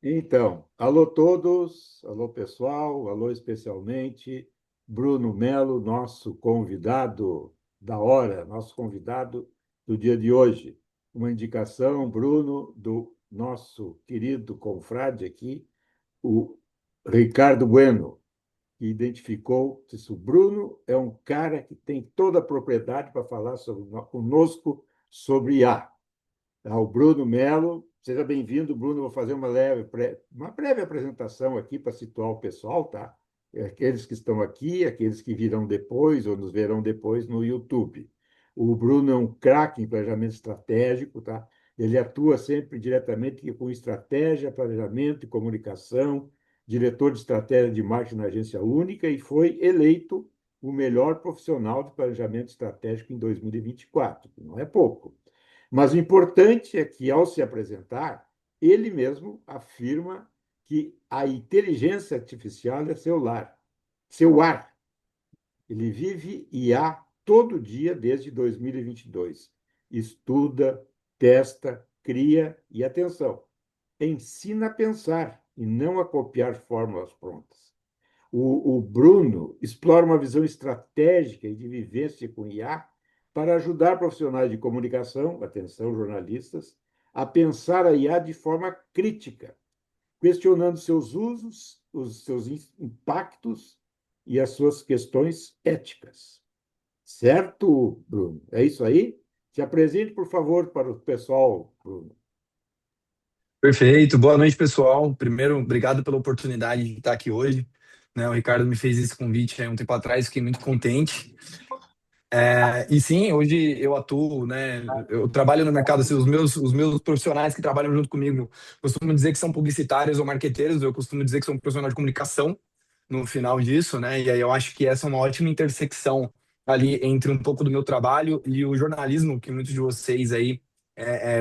Então, alô todos, alô pessoal, alô especialmente Bruno Melo, nosso convidado da hora, nosso convidado do dia de hoje. Uma indicação, Bruno, do nosso querido confrade aqui, o Ricardo Bueno, que identificou, disse, o Bruno é um cara que tem toda a propriedade para falar conosco sobre IA. Tá, o Bruno Melo, seja bem-vindo, Bruno. Vou fazer uma breve apresentação aqui para situar o pessoal, tá? Aqueles que estão aqui, aqueles que virão depois ou nos verão depois no YouTube. O Bruno é um craque em planejamento estratégico, tá? Ele atua sempre diretamente com estratégia, planejamento e comunicação, diretor de estratégia de marketing na agência única e foi eleito o melhor profissional de planejamento estratégico em 2024, que não é pouco. Mas o importante é que, ao se apresentar, ele mesmo afirma que a inteligência artificial é seu lar, seu ar. Ele vive IA todo dia desde 2022. Estuda, testa, cria e, atenção, ensina a pensar e não a copiar fórmulas prontas. O Bruno explora uma visão estratégica e de vivência com IA para ajudar profissionais de comunicação, atenção, jornalistas, a pensar a IA de forma crítica, questionando seus usos, os seus impactos e as suas questões éticas. Certo, Bruno? É isso aí? Se apresente, por favor, para o pessoal, Bruno. Perfeito, boa noite, pessoal. Primeiro, obrigado pela oportunidade de estar aqui hoje. O Ricardo me fez esse convite há um tempo atrás, fiquei muito contente. E sim, hoje eu atuo, eu trabalho no mercado, assim, os meus profissionais que trabalham junto comigo costumam dizer que são publicitários ou marqueteiros, eu costumo dizer que sou um profissional de comunicação no final disso, né? E aí eu acho que essa é uma ótima intersecção ali entre um pouco do meu trabalho e o jornalismo que muitos de vocês aí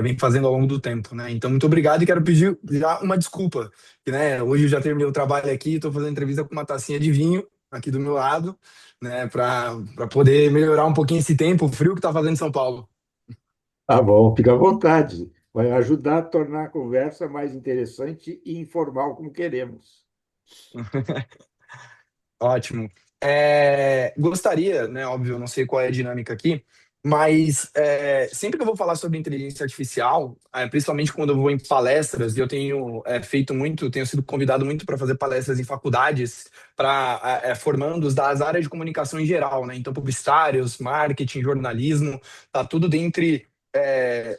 vem fazendo ao longo do tempo, né? Então, muito obrigado e quero pedir já uma desculpa, que, né, hoje eu já terminei o trabalho aqui, estou fazendo entrevista com uma tacinha de vinho aqui do meu lado, né, para poder melhorar um pouquinho esse tempo frio que está fazendo em São Paulo. Tá bom, fica à vontade. Vai ajudar a tornar a conversa mais interessante e informal, como queremos. Ótimo. Gostaria, né, óbvio, eu não sei qual é a dinâmica aqui, mas sempre que eu vou falar sobre inteligência artificial, principalmente quando eu vou em palestras, e eu tenho feito muito, tenho sido convidado muito para fazer palestras em faculdades, para formandos das áreas de comunicação em geral, né? Então, publicitários, marketing, jornalismo, tá tudo dentro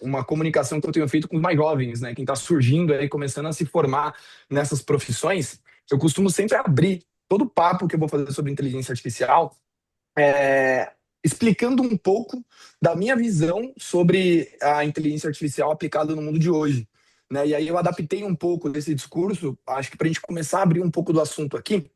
uma comunicação que eu tenho feito com os mais jovens, né? Quem está surgindo aí, começando a se formar nessas profissões, eu costumo sempre abrir todo o papo que eu vou fazer sobre inteligência artificial, explicando um pouco da minha visão sobre a inteligência artificial aplicada no mundo de hoje. Né? E aí eu adaptei um pouco desse discurso, acho que para a gente começar a abrir um pouco do assunto aqui,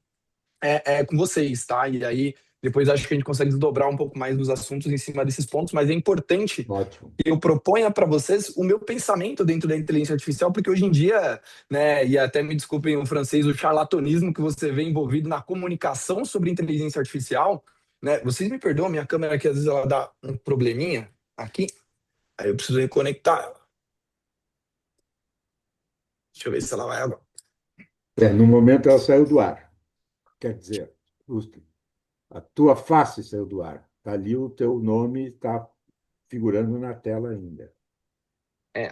com vocês, tá? E aí depois acho que a gente consegue desdobrar um pouco mais dos assuntos em cima desses pontos, mas é importante Ótimo. que eu proponha para vocês o meu pensamento dentro da inteligência artificial, porque hoje em dia, né, e até me desculpem o francês, o charlatanismo que você vê envolvido na comunicação sobre inteligência artificial, né? Vocês me perdoam, minha câmera aqui às vezes ela dá um probleminha aqui, aí eu preciso reconectar ela. Deixa eu ver se ela vai agora. No momento ela saiu do ar. Quer dizer, a tua face saiu do ar. Tá ali o teu nome está figurando na tela ainda.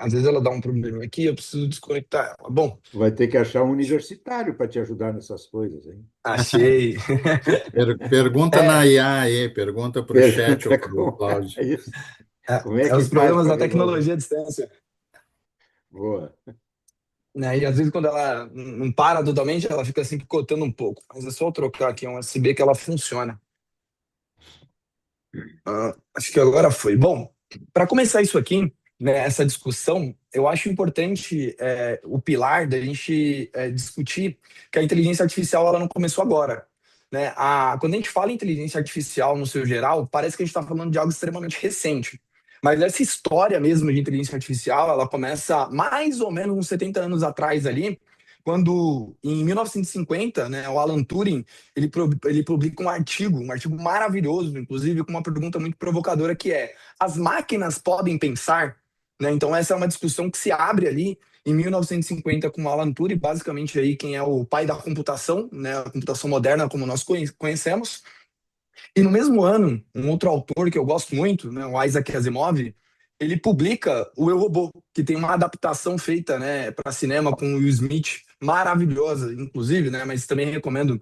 Às vezes ela dá um probleminha aqui, eu preciso desconectar ela. Bom, Vai ter que achar um universitário para te ajudar nessas coisas, hein? achei. Pergunta na É, IA aí, pergunta para o chat ou Pergunta para o como Cláudio. é isso. é, Como é é que os faz problemas para da resolver? tecnologia à distância. Boa. Né? E às vezes quando ela não para totalmente, ela fica assim picotando um pouco. Mas é só eu trocar aqui um USB que ela funciona. Acho que agora foi. Bom, para começar isso aqui, né, essa discussão, eu acho importante o pilar da gente discutir que a inteligência artificial ela não começou agora. Né? Quando a gente fala em inteligência artificial no seu geral, parece que a gente está falando de algo extremamente recente. Mas essa história mesmo de inteligência artificial, ela começa mais ou menos uns 70 anos atrás ali, quando em 1950, né, o Alan Turing ele publica um artigo maravilhoso, inclusive com uma pergunta muito provocadora que é: as máquinas podem pensar? Né? Então essa é uma discussão que se abre ali em 1950 com Alan Turing, basicamente aí quem é o pai da computação, né, a computação moderna como nós conhecemos. E no mesmo ano, um outro autor que eu gosto muito, né, o Isaac Asimov, ele publica o Eu, Robô, que tem uma adaptação feita, né, para cinema com o Will Smith, maravilhosa, inclusive, né, mas também recomendo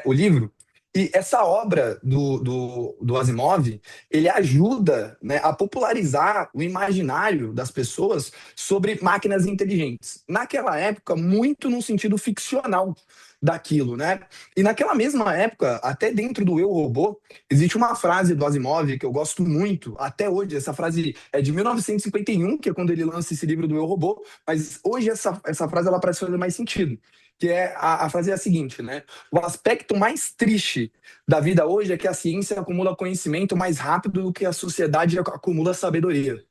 o livro. E essa obra do Asimov, ele ajuda, né, a popularizar o imaginário das pessoas sobre máquinas inteligentes. Naquela época, muito no sentido ficcional daquilo, né? E naquela mesma época, até dentro do Eu, Robô, existe uma frase do Asimov que eu gosto muito, até hoje. Essa frase é de 1951, que é quando ele lança esse livro do Eu, Robô, mas hoje essa frase ela parece fazer mais sentido. Que é a frase é a seguinte, né? O aspecto mais triste da vida hoje é que a ciência acumula conhecimento mais rápido do que a sociedade acumula sabedoria.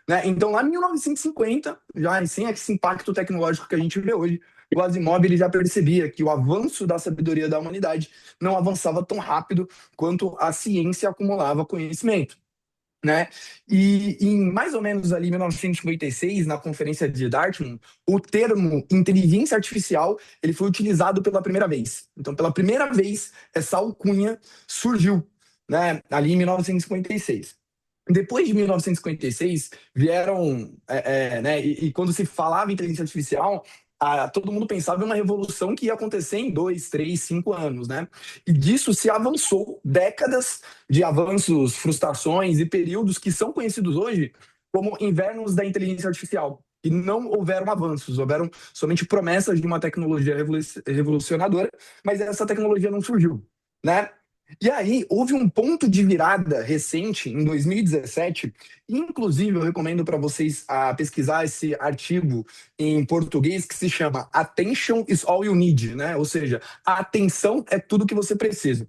Né? Então, lá em 1950, já sem esse impacto tecnológico que a gente vê hoje, o Asimov ele já percebia que o avanço da sabedoria da humanidade não avançava tão rápido quanto a ciência acumulava conhecimento. Né? E em mais ou menos ali 1956, na conferência de Dartmouth, o termo inteligência artificial ele foi utilizado pela primeira vez. Então, pela primeira vez, essa alcunha surgiu, né? Ali em 1956. Depois de 1956, vieram, né, e quando se falava em inteligência artificial, todo mundo pensava em uma revolução que ia acontecer em 2, 3, 5 anos, né? E disso se avançou décadas de avanços, frustrações e períodos que são conhecidos hoje como invernos da inteligência artificial. E não houveram avanços, houveram somente promessas de uma tecnologia revolucionadora, mas essa tecnologia não surgiu, né? E aí, houve um ponto de virada recente, em 2017, e inclusive eu recomendo para vocês pesquisar esse artigo em português que se chama Attention is all you need, né? Ou seja, a atenção é tudo que você precisa.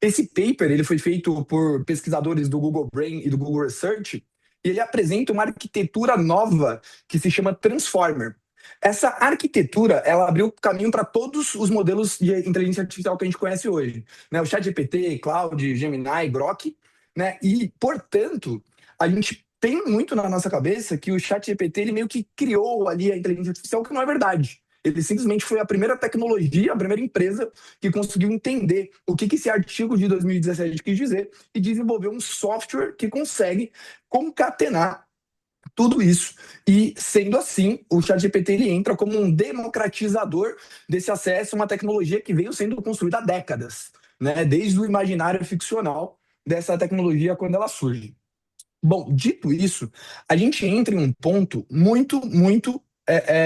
Esse paper ele foi feito por pesquisadores do Google Brain e do Google Research, e ele apresenta uma arquitetura nova que se chama Transformer. Essa arquitetura, ela abriu caminho para todos os modelos de inteligência artificial que a gente conhece hoje, né? O ChatGPT, Claude, Gemini, Grok, né? E, portanto, a gente tem muito na nossa cabeça que o ChatGPT ele meio que criou ali a inteligência artificial, que não é verdade. Ele simplesmente foi a primeira tecnologia, a primeira empresa que conseguiu entender o que esse artigo de 2017 quis dizer e desenvolveu um software que consegue concatenar tudo isso. E, sendo assim, o ChatGPT ele entra como um democratizador desse acesso a uma tecnologia que veio sendo construída há décadas, né? Desde o imaginário ficcional dessa tecnologia quando ela surge. Bom, dito isso, a gente entra em um ponto muito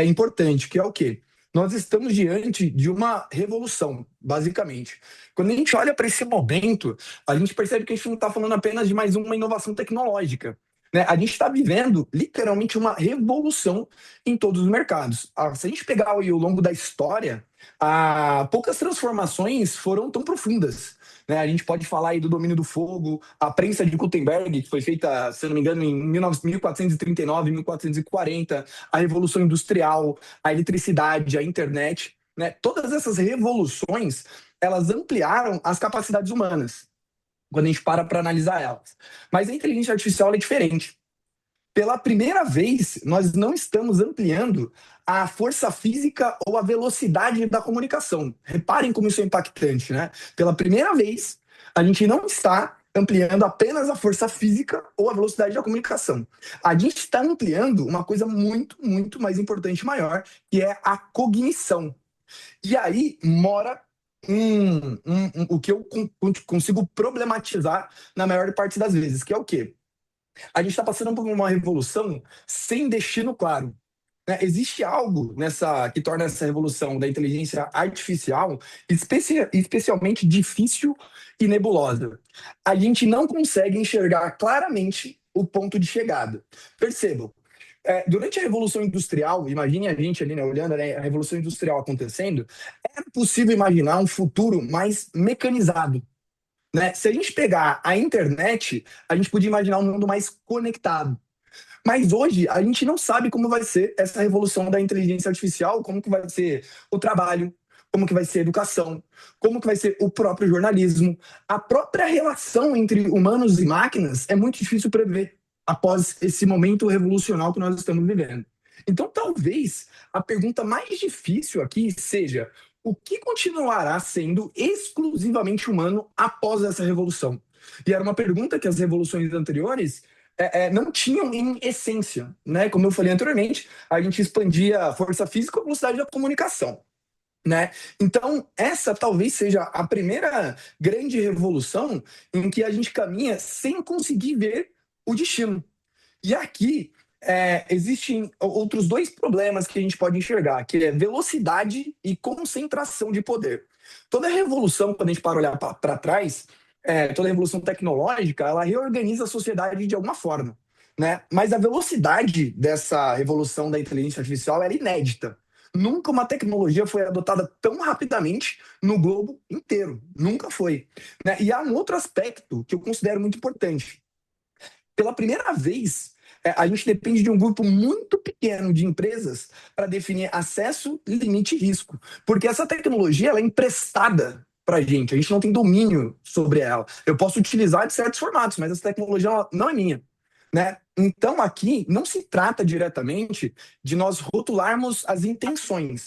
importante, que é o quê? Nós estamos diante de uma revolução, basicamente. Quando a gente olha para esse momento, a gente percebe que a gente não está falando apenas de mais uma inovação tecnológica. Né? A gente está vivendo literalmente uma revolução em todos os mercados. Se a gente pegar aí, ao longo da história, poucas transformações foram tão profundas. Né? A gente pode falar aí do domínio do fogo, a prensa de Gutenberg, que foi feita, se não me engano, em 1439, 1440, a Revolução Industrial, a eletricidade, a internet. Né? Todas essas revoluções, elas ampliaram as capacidades humanas, quando a gente para analisar elas. Mas a inteligência artificial é diferente. Pela primeira vez, nós não estamos ampliando a força física ou a velocidade da comunicação. Reparem como isso é impactante, né? Pela primeira vez, a gente não está ampliando apenas a força física ou a velocidade da comunicação. A gente está ampliando uma coisa muito mais importante e maior, que é a cognição. E aí mora o que eu consigo problematizar na maior parte das vezes, que é o quê? A gente está passando por uma revolução sem destino claro. Né? Existe algo que torna essa revolução da inteligência artificial especialmente difícil e nebulosa. A gente não consegue enxergar claramente o ponto de chegada. Percebam, durante a Revolução Industrial, imagine a gente ali, né, olhando, né, a Revolução Industrial acontecendo, era possível imaginar um futuro mais mecanizado. Né? Se a gente pegar a internet, a gente podia imaginar um mundo mais conectado. Mas hoje a gente não sabe como vai ser essa revolução da inteligência artificial, como que vai ser o trabalho, como que vai ser a educação, como que vai ser o próprio jornalismo. A própria relação entre humanos e máquinas é muito difícil prever após esse momento revolucionário que nós estamos vivendo. Então, talvez a pergunta mais difícil aqui seja: o que continuará sendo exclusivamente humano após essa revolução? E era uma pergunta que as revoluções anteriores não tinham em essência, né? Como eu falei anteriormente, a gente expandia a força física e a velocidade da comunicação, né? Então, essa talvez seja a primeira grande revolução em que a gente caminha sem conseguir ver o destino. E aqui existem outros dois problemas que a gente pode enxergar, que é velocidade e concentração de poder. Toda revolução, quando a gente para olhar para trás, toda revolução tecnológica, ela reorganiza a sociedade de alguma forma, né? Mas a velocidade dessa revolução da inteligência artificial era inédita. Nunca uma tecnologia foi adotada tão rapidamente no globo inteiro. Nunca foi, né? E há um outro aspecto que eu considero muito importante. Pela primeira vez, a gente depende de um grupo muito pequeno de empresas para definir acesso, limite e risco. Porque essa tecnologia ela é emprestada para a gente não tem domínio sobre ela. Eu posso utilizar de certos formatos, mas essa tecnologia não é minha, né? Então, aqui não se trata diretamente de nós rotularmos as intenções.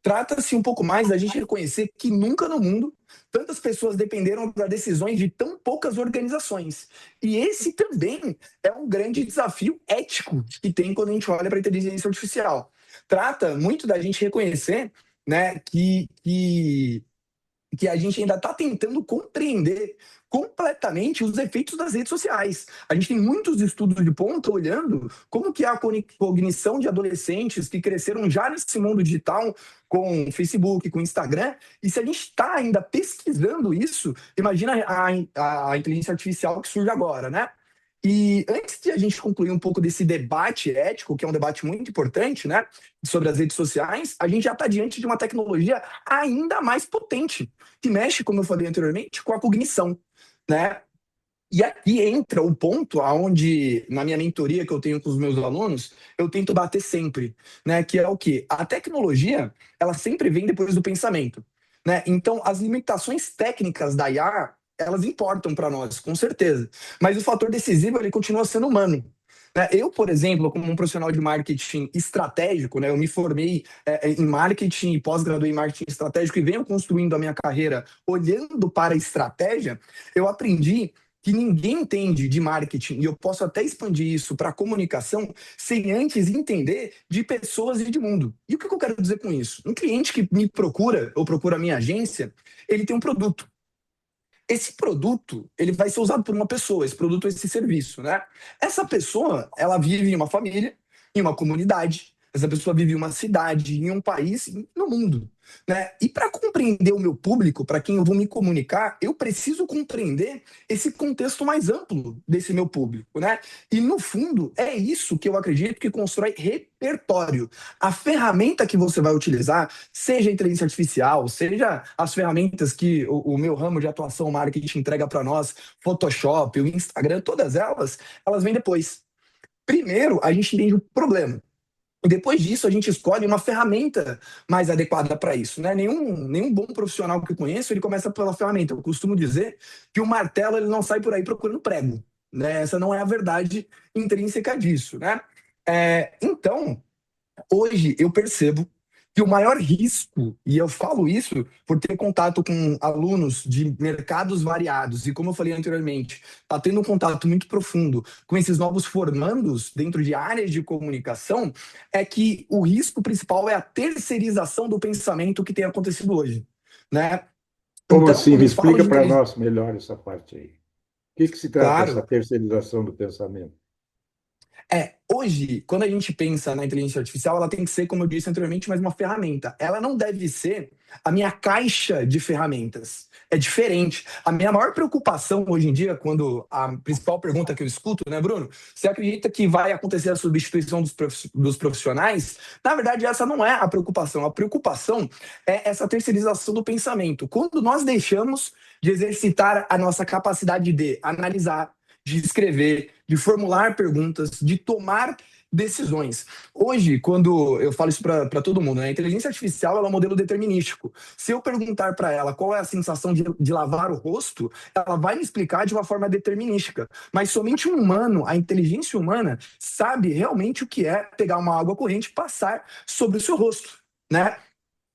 Trata-se um pouco mais da gente reconhecer que nunca no mundo tantas pessoas dependeram das decisões de tão poucas organizações. E esse também é um grande desafio ético que tem quando a gente olha para a inteligência artificial. Trata muito da gente reconhecer, né, que a gente ainda está tentando compreender completamente os efeitos das redes sociais. A gente tem muitos estudos de ponta olhando como que é a cognição de adolescentes que cresceram já nesse mundo digital com Facebook, com Instagram, e se a gente está ainda pesquisando isso, imagina a inteligência artificial que surge agora, né? E antes de a gente concluir um pouco desse debate ético, que é um debate muito importante, né, sobre as redes sociais, a gente já está diante de uma tecnologia ainda mais potente, que mexe, como eu falei anteriormente, com a cognição, né? E aqui entra o ponto aonde, na minha mentoria que eu tenho com os meus alunos, eu tento bater sempre, né? Que é o quê? A tecnologia, ela sempre vem depois do pensamento, né? Então, as limitações técnicas da IA, elas importam para nós, com certeza. Mas o fator decisivo, ele continua sendo humano. Né? Eu, por exemplo, como um profissional de marketing estratégico, né, eu me formei em marketing e pós-graduei em marketing estratégico e venho construindo a minha carreira olhando para a estratégia, eu aprendi que ninguém entende de marketing, e eu posso até expandir isso para comunicação, sem antes entender de pessoas e de mundo. E o que eu quero dizer com isso? Um cliente que me procura, ou procura a minha agência, ele tem um produto. Esse produto, ele vai ser usado por uma pessoa, esse produto, esse serviço, né? Essa pessoa, ela vive em uma família, em uma comunidade, essa pessoa vive em uma cidade, em um país, no mundo, né? E para compreender o meu público, para quem eu vou me comunicar, eu preciso compreender esse contexto mais amplo desse meu público, né? E no fundo, é isso que eu acredito que constrói repertório. A ferramenta que você vai utilizar, seja a inteligência artificial, seja as ferramentas que o meu ramo de atuação marketing entrega para nós, Photoshop, o Instagram, todas elas vêm depois. Primeiro, a gente entende o problema. E depois disso, a gente escolhe uma ferramenta mais adequada para isso, né? Nenhum bom profissional que eu conheço, ele começa pela ferramenta. Eu costumo dizer que o martelo ele não sai por aí procurando prego, né? Essa não é a verdade intrínseca disso, né? Então, hoje eu percebo que o maior risco, e eu falo isso por ter contato com alunos de mercados variados, e como eu falei anteriormente, está tendo um contato muito profundo com esses novos formandos dentro de áreas de comunicação, é que o risco principal é a terceirização do pensamento que tem acontecido hoje, né? Como Então, assim? quando Me eu falo explica de para inteligência, nós melhor essa parte aí. O que se trata essa claro. terceirização do pensamento? Hoje, quando a gente pensa na inteligência artificial, ela tem que ser, como eu disse anteriormente, mais uma ferramenta. Ela não deve ser a minha caixa de ferramentas. É diferente. A minha maior preocupação hoje em dia, quando a principal pergunta que eu escuto, né, Bruno? Você acredita que vai acontecer a substituição dos profissionais? Na verdade, essa não é a preocupação. A preocupação é essa terceirização do pensamento. Quando nós deixamos de exercitar a nossa capacidade de analisar, de escrever, de formular perguntas, de tomar decisões. Hoje, quando eu falo isso para todo mundo, né, a inteligência artificial ela é um modelo determinístico. Se eu perguntar para ela qual é a sensação de lavar o rosto, ela vai me explicar de uma forma determinística. Mas somente um humano, a inteligência humana, sabe realmente o que é pegar uma água corrente e passar sobre o seu rosto, né?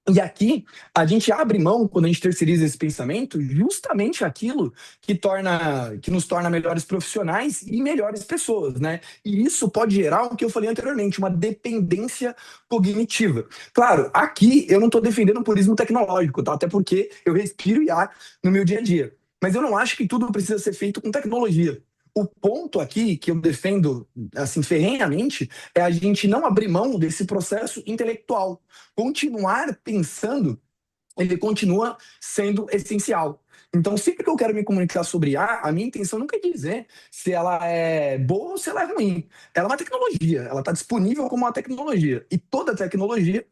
E aqui a gente abre mão, quando a gente terceiriza esse pensamento, justamente aquilo que nos torna melhores profissionais e melhores pessoas, né? E isso pode gerar o que eu falei anteriormente, uma dependência cognitiva. Claro, aqui eu não estou defendendo o purismo tecnológico, tá? Até porque eu respiro IA no meu dia a dia. Mas eu não acho que tudo precisa ser feito com tecnologia. O ponto aqui que eu defendo, assim, ferrenhamente, é a gente não abrir mão desse processo intelectual. Continuar pensando, ele continua sendo essencial. Então, sempre que eu quero me comunicar sobre a minha intenção nunca é dizer se ela é boa ou se ela é ruim. Ela é uma tecnologia, ela está disponível como uma tecnologia. E toda tecnologia,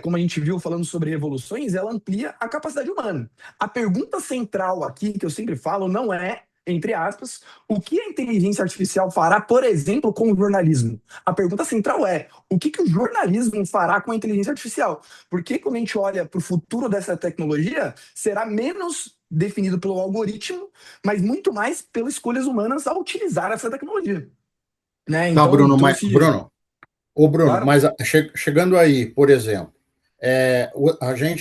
como a gente viu falando sobre revoluções, ela amplia a capacidade humana. A pergunta central aqui, que eu sempre falo, não é, entre aspas, o que a inteligência artificial fará, por exemplo, com o jornalismo. A pergunta central é, o que o jornalismo fará com a inteligência artificial? Porque quando a gente olha para o futuro dessa tecnologia, será menos definido pelo algoritmo, mas muito mais pelas escolhas humanas ao utilizar essa tecnologia. Né? Tá, Então, Bruno, trouxe... Bruno, Claro. mas chegando aí, por exemplo,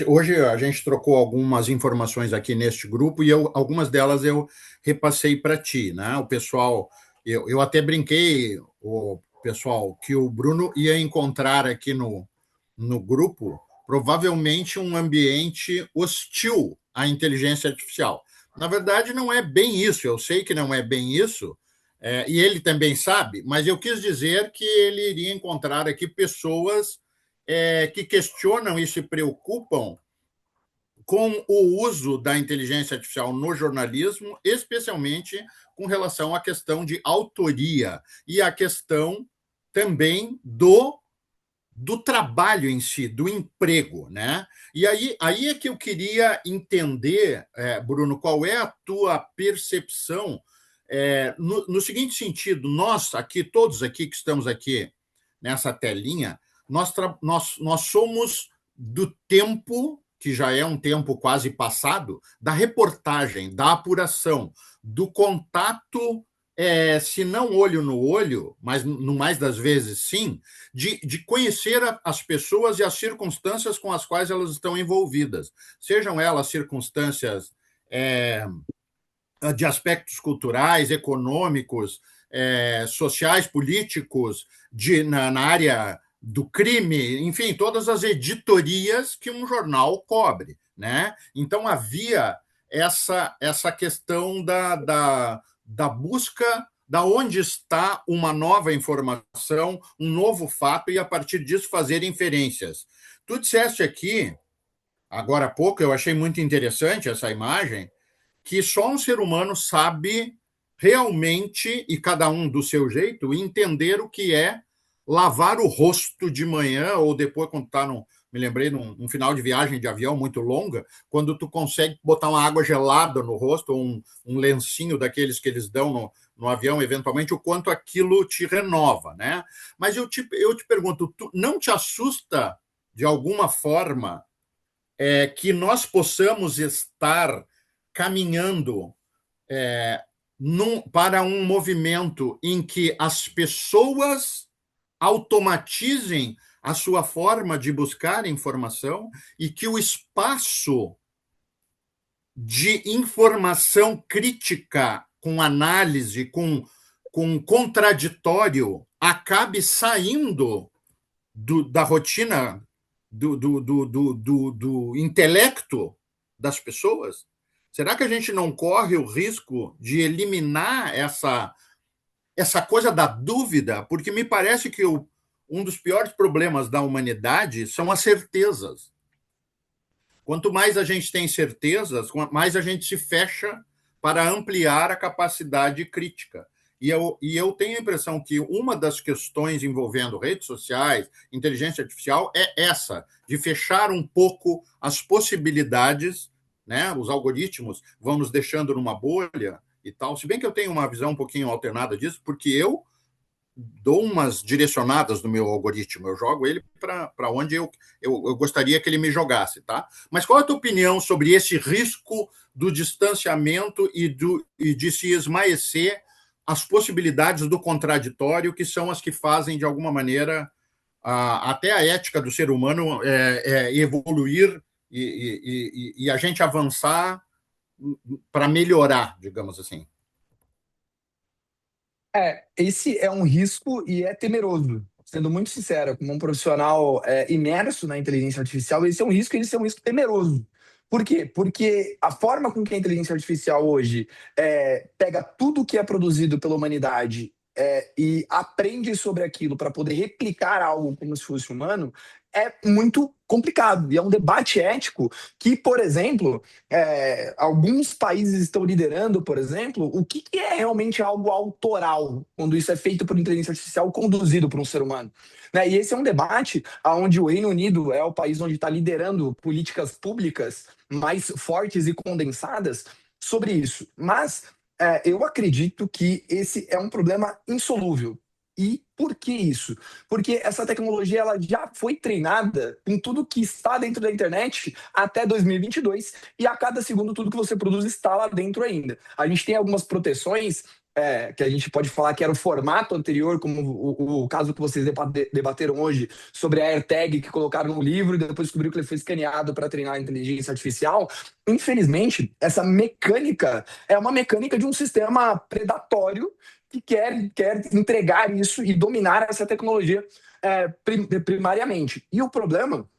hoje a gente trocou algumas informações aqui neste grupo e algumas delas eu repassei para ti, né? O pessoal, eu até brinquei, o pessoal, que o Bruno ia encontrar aqui no grupo provavelmente um ambiente hostil à inteligência artificial. Na verdade, não é bem isso, eu sei que não é bem isso, e ele também sabe, mas eu quis dizer que ele iria encontrar aqui pessoas que questionam e se preocupam com o uso da inteligência artificial no jornalismo, especialmente com relação à questão de autoria e à questão também do trabalho em si, do emprego, né? E aí é que eu queria entender, Bruno, qual é a tua percepção no seguinte sentido: nós aqui, todos aqui que estamos aqui nessa telinha, nós somos do tempo, que já é um tempo quase passado, da reportagem, da apuração, do contato, se não olho no olho, mas no mais das vezes sim, de conhecer as pessoas e as circunstâncias com as quais elas estão envolvidas, sejam elas circunstâncias de aspectos culturais, econômicos, sociais, políticos, na área do crime, enfim, todas as editorias que um jornal cobre, né? Então havia essa questão da busca da onde está uma nova informação, um novo fato, e a partir disso fazer inferências. Tu disseste aqui, agora há pouco, eu achei muito interessante essa imagem, que só um ser humano sabe realmente, e cada um do seu jeito, entender o que é lavar o rosto de manhã ou depois, quando está me lembrei num final de viagem de avião muito longa, quando tu consegue botar uma água gelada no rosto, ou um lencinho daqueles que eles dão no avião, eventualmente, o quanto aquilo te renova, né? Mas eu te pergunto, não te assusta, de alguma forma, que nós possamos estar caminhando para um movimento em que as pessoas automatizem a sua forma de buscar informação e que o espaço de informação crítica, com análise, com contraditório, acabe saindo da rotina do intelecto das pessoas? Será que a gente não corre o risco de eliminar essa coisa da dúvida? Porque me parece que um dos piores problemas da humanidade são as certezas. Quanto mais a gente tem certezas, mais a gente se fecha para ampliar a capacidade crítica. E eu tenho a impressão que uma das questões envolvendo redes sociais, inteligência artificial, é essa, de fechar um pouco as possibilidades, né? Os algoritmos vão nos deixando numa bolha e tal. Se bem que eu tenho uma visão um pouquinho alternada disso, porque eu dou umas direcionadas no meu algoritmo, eu jogo ele para onde eu gostaria que ele me jogasse, tá? Mas qual é a tua opinião sobre esse risco do distanciamento e de se esmaecer as possibilidades do contraditório, que são as que fazem, de alguma maneira, até a ética do ser humano evoluir e a gente avançar para melhorar, digamos assim? Esse é um risco e é temeroso. Sendo muito sincero, como um profissional imerso na inteligência artificial, esse é um risco e esse é um risco temeroso. Por quê? Porque a forma com que a inteligência artificial hoje pega tudo que é produzido pela humanidade e aprende sobre aquilo para poder replicar algo como se fosse humano é muito complicado. E é um debate ético que, por exemplo, alguns países estão liderando, por exemplo, o que é realmente algo autoral quando isso é feito por inteligência artificial conduzido por um ser humano. Né? E esse é um debate onde o Reino Unido é o país onde está liderando políticas públicas mais fortes e condensadas sobre isso. Mas eu acredito que esse é um problema insolúvel. E por que isso? Porque essa tecnologia ela já foi treinada com tudo que está dentro da internet até 2022 e a cada segundo tudo que você produz está lá dentro ainda. A gente tem algumas proteções que a gente pode falar que era o formato anterior, como o caso que vocês debateram hoje sobre a AirTag que colocaram no livro e depois descobriram que ele foi escaneado para treinar a inteligência artificial. Infelizmente, essa mecânica é uma mecânica de um sistema predatório que quer entregar isso e dominar essa tecnologia primariamente. E o problema,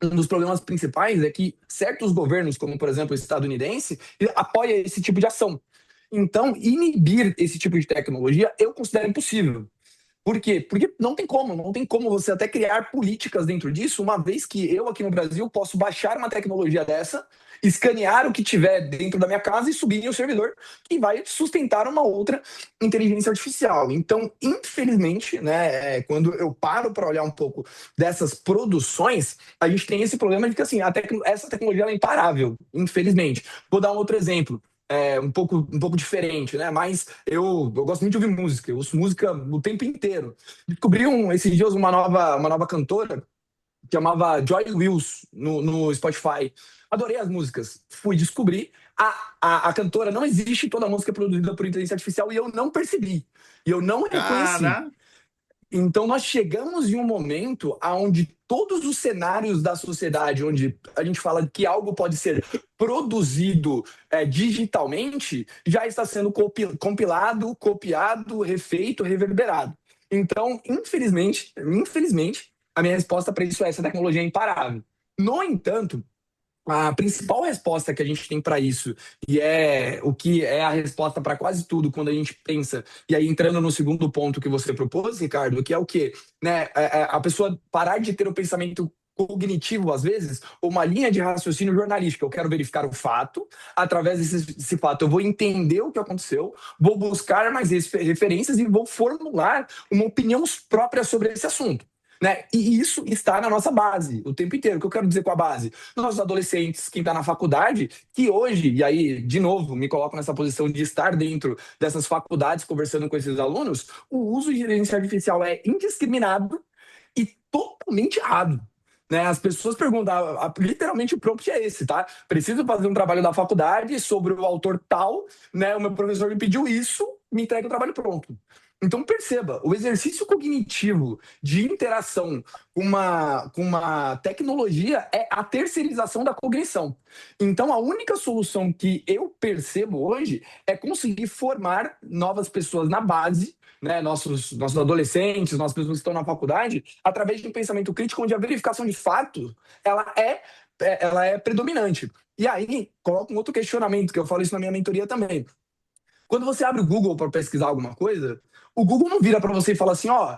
um dos problemas principais é que certos governos, como por exemplo o estadunidense, apoia esse tipo de ação. Então, inibir esse tipo de tecnologia eu considero impossível. Por quê? Porque não tem como você até criar políticas dentro disso, uma vez que eu aqui no Brasil posso baixar uma tecnologia dessa, escanear o que tiver dentro da minha casa e subir em um servidor que vai sustentar uma outra inteligência artificial. Então, infelizmente, né, quando eu paro para olhar um pouco dessas produções, a gente tem esse problema de que assim, essa tecnologia é imparável, infelizmente. Vou dar um outro exemplo um pouco diferente, né? Mas eu gosto muito de ouvir música, eu ouço música o tempo inteiro. Descobri esses dias uma nova cantora que chamava Joy Wills no Spotify. Adorei as músicas. Fui descobrir. A cantora não existe, toda a música é produzida por inteligência artificial e eu não percebi. E eu não reconheci. Cara, Então, nós chegamos em um momento onde todos os cenários da sociedade, onde a gente fala que algo pode ser produzido digitalmente, já está sendo compilado, copiado, refeito, reverberado. Então, infelizmente, a minha resposta para isso é: essa tecnologia é imparável. No entanto, a principal resposta que a gente tem para isso, e é o que é a resposta para quase tudo quando a gente pensa, e aí entrando no segundo ponto que você propôs, Ricardo, que é o quê? Né? A pessoa parar de ter o pensamento cognitivo, às vezes, ou uma linha de raciocínio jornalística. Eu quero verificar o fato, através desse fato eu vou entender o que aconteceu, vou buscar mais referências e vou formular uma opinião própria sobre esse assunto. Né? E isso está na nossa base o tempo inteiro. O que eu quero dizer com a base? Nossos adolescentes, quem está na faculdade, que hoje, e aí, de novo, me coloco nessa posição de estar dentro dessas faculdades conversando com esses alunos, o uso de inteligência artificial é indiscriminado e totalmente errado. Né? As pessoas perguntam, literalmente o prompt é esse, tá? Preciso fazer um trabalho da faculdade sobre o autor tal, né? O meu professor me pediu isso, me entrega o trabalho pronto. Então perceba, o exercício cognitivo de interação com uma tecnologia é a terceirização da cognição. Então a única solução que eu percebo hoje é conseguir formar novas pessoas na base, né, nossos adolescentes, nossas pessoas que estão na faculdade, através de um pensamento crítico onde a verificação de fato ela é predominante. E aí, coloco um outro questionamento, que eu falo isso na minha mentoria também. Quando você abre o Google para pesquisar alguma coisa, o Google não vira para você e fala assim, ó,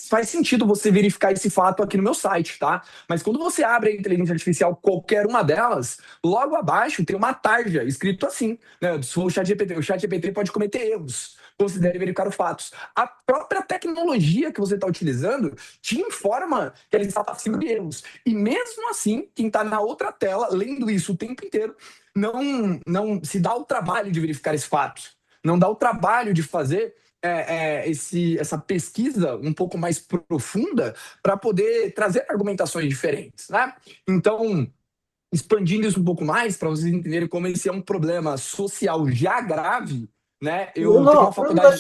faz sentido você verificar esse fato aqui no meu site, tá? Mas quando você abre a inteligência artificial, qualquer uma delas, logo abaixo tem uma tarja escrito assim, né? Se for o chat GPT pode cometer erros. Considere verificar os fatos. A própria tecnologia que você está utilizando te informa que ela está passiva de erros. E mesmo assim, quem está na outra tela, lendo isso o tempo inteiro, não se dá o trabalho de verificar esses fatos. Não dá o trabalho de fazer essa pesquisa um pouco mais profunda para poder trazer argumentações diferentes, né? Então, expandindo isso um pouco mais, para vocês entenderem como esse é um problema social já grave, né? Eu tenho uma Bruno, faculdade.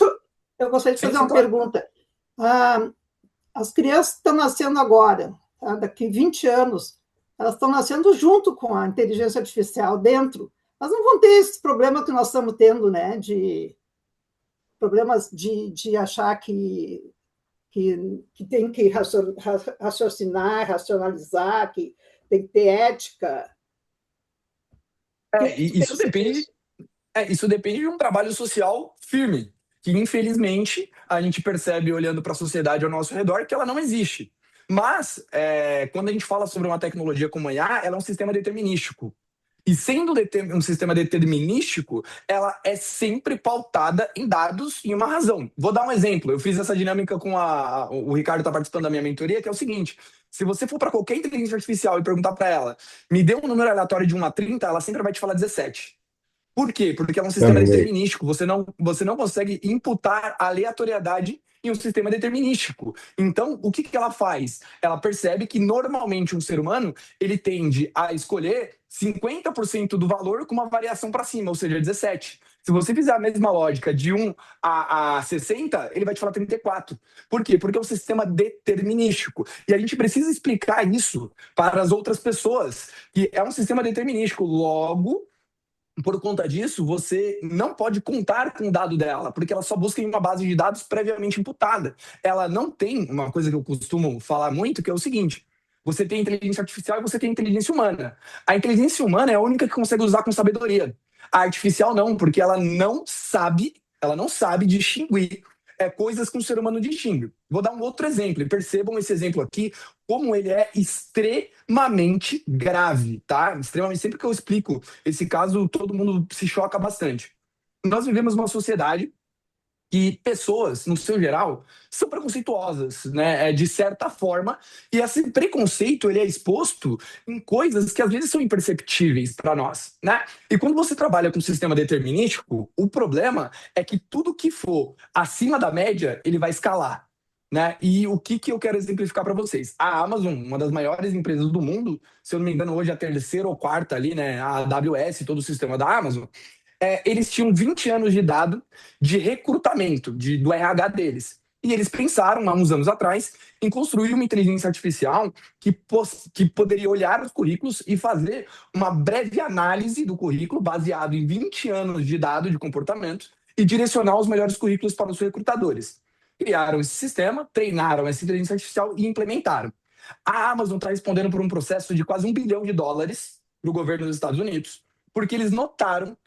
eu gostaria de Sim, fazer sim, uma claro. pergunta. As crianças estão nascendo agora, tá? Daqui 20 anos, elas estão nascendo junto com a inteligência artificial dentro. Elas não vão ter esse problema que nós estamos tendo, né? De problemas de achar que tem que raciocinar, racionalizar, que tem que ter ética. O que, que tu Isso pensa depende. disso? Isso depende de um trabalho social firme, que infelizmente a gente percebe olhando para a sociedade ao nosso redor que ela não existe. Mas, quando a gente fala sobre uma tecnologia como a IA, ela é um sistema determinístico. E sendo um sistema determinístico, ela é sempre pautada em dados e uma razão. Vou dar um exemplo. Eu fiz essa dinâmica com o Ricardo está participando da minha mentoria, que é o seguinte: se você for para qualquer inteligência artificial e perguntar para ela, me dê um número aleatório de 1 a 30, ela sempre vai te falar 17. Por quê? Porque é um sistema Também. determinístico. Você não consegue imputar aleatoriedade em um sistema determinístico. Então, o que ela faz? Ela percebe que normalmente um ser humano ele tende a escolher 50% do valor com uma variação para cima, ou seja, 17. Se você fizer a mesma lógica de 1 a 60, ele vai te falar 34. Por quê? Porque é um sistema determinístico. E a gente precisa explicar isso para as outras pessoas, que é um sistema determinístico. Logo, por conta disso, você não pode contar com o dado dela, porque ela só busca em uma base de dados previamente imputada. Ela não tem uma coisa que eu costumo falar muito, que é o seguinte: você tem inteligência artificial e você tem inteligência humana. A inteligência humana é a única que consegue usar com sabedoria. A artificial não, porque ela não sabe distinguir coisas que um ser humano distingue. Vou dar um outro exemplo, e percebam esse exemplo aqui, como ele é extremamente grave, tá? Extremamente. Sempre que eu explico esse caso, todo mundo se choca bastante. Nós vivemos numa sociedade que pessoas, no seu geral, são preconceituosas, né, de certa forma, e esse preconceito ele é exposto em coisas que às vezes são imperceptíveis para nós, né? E quando você trabalha com um sistema determinístico, o problema é que tudo que for acima da média, ele vai escalar. Né? E o que eu quero exemplificar para vocês? A Amazon, uma das maiores empresas do mundo, se eu não me engano, hoje é a terceira ou quarta ali, né? A AWS, todo o sistema da Amazon, eles tinham 20 anos de dado de recrutamento do RH deles. E eles pensaram, há uns anos atrás, em construir uma inteligência artificial que poderia olhar os currículos e fazer uma breve análise do currículo baseado em 20 anos de dado de comportamento e direcionar os melhores currículos para os recrutadores. Criaram esse sistema, treinaram essa inteligência artificial e implementaram. A Amazon está respondendo por um processo de quase US$ 1 bilhão para o governo dos Estados Unidos, porque eles notaram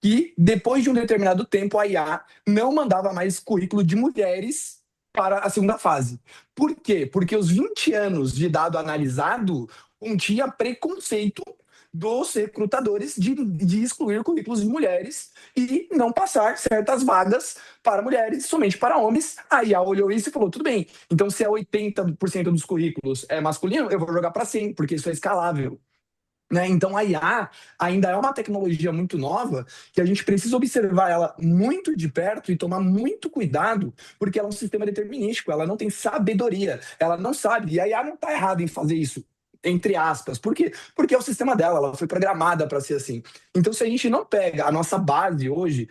que, depois de um determinado tempo, a IA não mandava mais currículo de mulheres para a segunda fase. Por quê? Porque os 20 anos de dado analisado continha preconceito dos recrutadores de excluir currículos de mulheres e não passar certas vagas para mulheres, somente para homens. A IA olhou isso e falou, tudo bem, então se é 80% dos currículos é masculino, eu vou jogar para 100, porque isso é escalável. Né? Então, a IA ainda é uma tecnologia muito nova que a gente precisa observar ela muito de perto e tomar muito cuidado, porque ela é um sistema determinístico, ela não tem sabedoria, ela não sabe, e a IA não está errada em fazer isso, entre aspas. Por quê? Porque é o sistema dela, ela foi programada para ser assim. Então, se a gente não pega a nossa base hoje,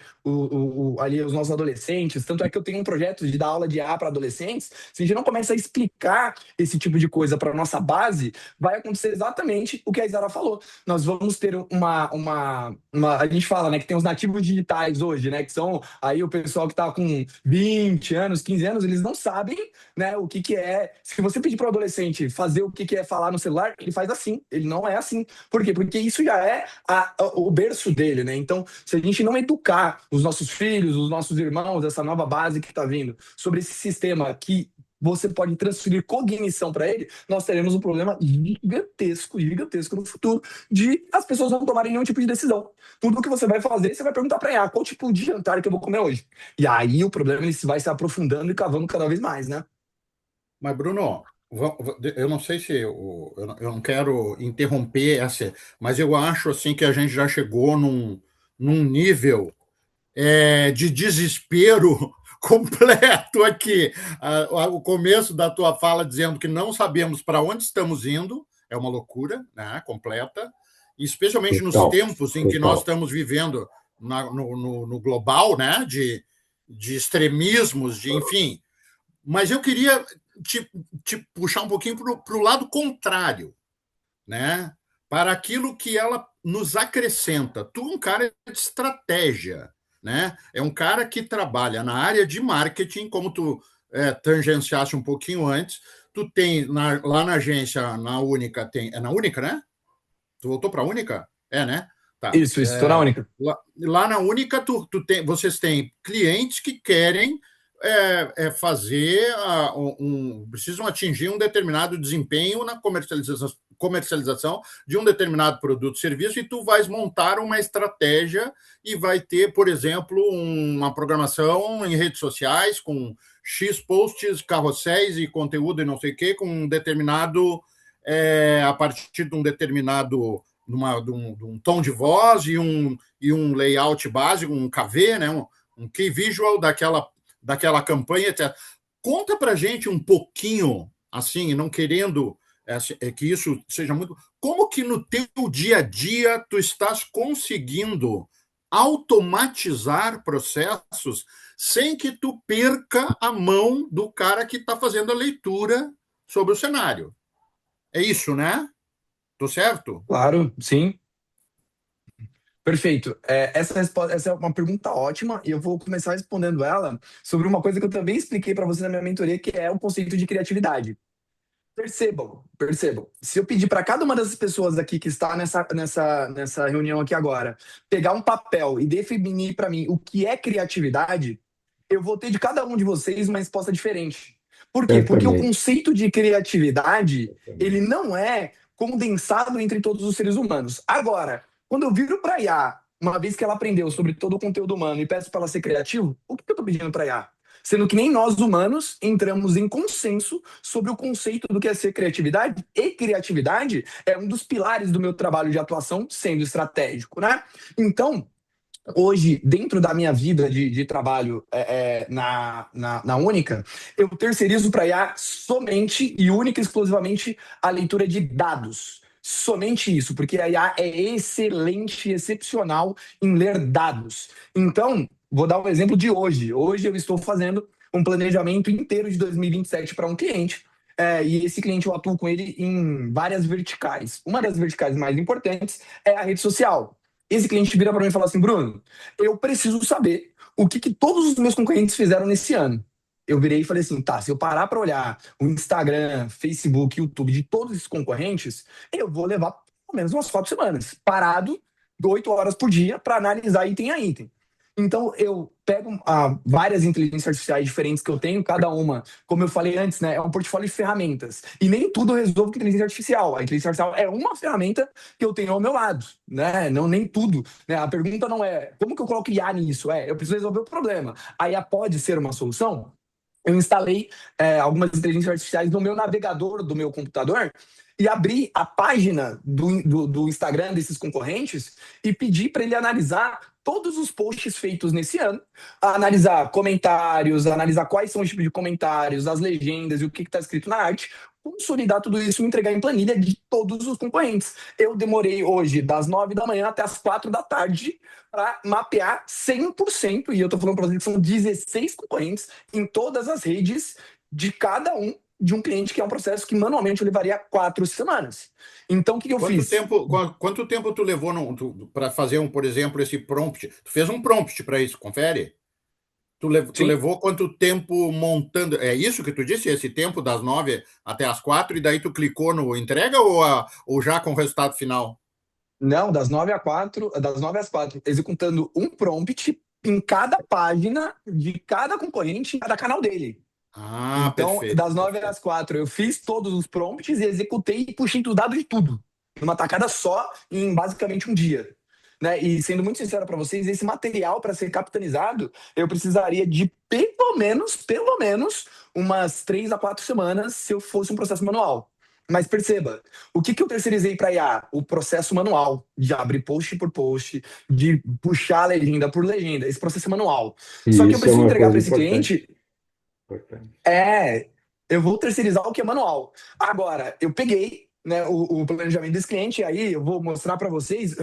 ali os nossos adolescentes, tanto é que eu tenho um projeto de dar aula de IA para adolescentes, se a gente não começa a explicar esse tipo de coisa para nossa base, vai acontecer exatamente o que a Isara falou. Nós vamos ter a gente fala, né, que tem os nativos digitais hoje, né, que são aí o pessoal que está com 20 anos, 15 anos, eles não sabem, né, o que é. Se você pedir para o adolescente fazer o que é falar no celular, ele faz assim, ele não é assim. Por quê? Porque isso já é o berço dele, né? Então, se a gente não educar os nossos filhos, os nossos irmãos, essa nova base que está vindo, sobre esse sistema que você pode transferir cognição para ele, nós teremos um problema gigantesco, gigantesco no futuro de as pessoas não tomarem nenhum tipo de decisão. Tudo que você vai fazer, você vai perguntar para ela, qual tipo de jantar que eu vou comer hoje? E aí o problema ele vai se aprofundando e cavando cada vez mais, né? Mas, Bruno, eu não sei se eu não quero interromper essa, mas eu acho assim que a gente já chegou num nível de desespero completo aqui o começo da tua fala dizendo que não sabemos para onde estamos indo, é uma loucura, né? Completa, especialmente nos tempos em que nós estamos vivendo no global, né? De extremismos, enfim. Mas eu queria te puxar um pouquinho para o lado contrário, né? Para aquilo que ela nos acrescenta. Tu é um cara de estratégia, né? É um cara que trabalha na área de marketing, como tu tangenciaste um pouquinho antes. Tu tem lá na agência, na Única, é na Única, né? Tu voltou para a Única? É, né? Tá. Isso, estou na Única. Lá na Única, vocês têm clientes que querem fazer precisam atingir um determinado desempenho na comercialização de um determinado produto ou serviço, e tu vais montar uma estratégia e vai ter, por exemplo, uma programação em redes sociais com X posts, carrosséis e conteúdo e não sei o quê, com um determinado a partir de um determinado de um tom de voz e um layout básico, um KV, né? Um key visual daquela campanha, etc. Conta para a gente um pouquinho, assim, não querendo que isso seja muito... Como que no teu dia a dia tu estás conseguindo automatizar processos sem que tu perca a mão do cara que está fazendo a leitura sobre o cenário? É isso, né? Tô certo? Claro, sim. Perfeito. Essa é uma pergunta ótima e eu vou começar respondendo ela sobre uma coisa que eu também expliquei para você na minha mentoria, que é o conceito de criatividade. Percebam. Se eu pedir para cada uma dessas pessoas aqui que está nessa reunião aqui agora, pegar um papel e definir para mim o que é criatividade, eu vou ter de cada um de vocês uma resposta diferente. Por quê? Porque o conceito de criatividade, ele não é condensado entre todos os seres humanos. Agora, quando eu viro para a IA, uma vez que ela aprendeu sobre todo o conteúdo humano e peço para ela ser criativo, o que eu estou pedindo para a IA? Sendo que nem nós humanos entramos em consenso sobre o conceito do que é ser criatividade, e criatividade é um dos pilares do meu trabalho de atuação, sendo estratégico, né? Então, hoje, dentro da minha vida de trabalho na Única, eu terceirizo para a IA somente e única e exclusivamente a leitura de dados. Somente isso, porque a IA é excelente, excepcional em ler dados. Então, vou dar um exemplo de hoje. Hoje eu estou fazendo um planejamento inteiro de 2027 para um cliente. E esse cliente eu atuo com ele em várias verticais. Uma das verticais mais importantes é a rede social. Esse cliente vira para mim e fala assim: Bruno, eu preciso saber o que todos os meus concorrentes fizeram nesse ano. Eu virei e falei assim: tá, se eu parar para olhar o Instagram, Facebook, YouTube de todos esses concorrentes, eu vou levar pelo menos umas 4 semanas, parado 8 horas por dia para analisar item a item. Então, eu pego várias inteligências artificiais diferentes que eu tenho, cada uma, como eu falei antes, né, é um portfólio de ferramentas. E nem tudo eu resolvo com inteligência artificial. A inteligência artificial é uma ferramenta que eu tenho ao meu lado, né? Não, nem tudo. Né? A pergunta não é como que eu coloco IA nisso? Eu preciso resolver o problema. A IA pode ser uma solução? Eu instalei algumas inteligências artificiais no meu navegador do meu computador e abri a página do Instagram desses concorrentes e pedi para ele analisar todos os posts feitos nesse ano, analisar comentários, analisar quais são os tipos de comentários, as legendas e o que está escrito na arte, consolidar tudo isso e entregar em planilha de todos os concorrentes. Eu demorei hoje das 9 da manhã até as 4 da tarde para mapear 100%, e eu estou falando para vocês que são 16 concorrentes em todas as redes de cada um de um cliente, que é um processo que manualmente eu levaria 4 semanas. Então, o que eu fiz? Quanto tempo tu levou para fazer, por exemplo, esse prompt? Tu fez um prompt para isso, confere? Tu levou quanto tempo montando? É isso que tu disse? Esse tempo das 9 até as 4, e daí tu clicou no entrega ou já com o resultado final? Não, das 9 às 4, executando um prompt em cada página de cada concorrente, em cada canal dele. Então, perfeito, das 9 às 4, eu fiz todos os prompts e executei e puxei os dados de tudo. Numa tacada só, em basicamente um dia. Né? E sendo muito sincero para vocês, esse material, para ser capitalizado, eu precisaria de pelo menos, umas 3 a 4 semanas se eu fosse um processo manual. Mas perceba, o que eu terceirizei para IA? O processo manual de abrir post por post, de puxar legenda por legenda, esse processo é manual. Só E que eu isso é preciso uma entregar coisa para esse importante. cliente, Importante. eu vou terceirizar o que é manual. Agora, eu peguei, né, o planejamento desse cliente, e aí eu vou mostrar para vocês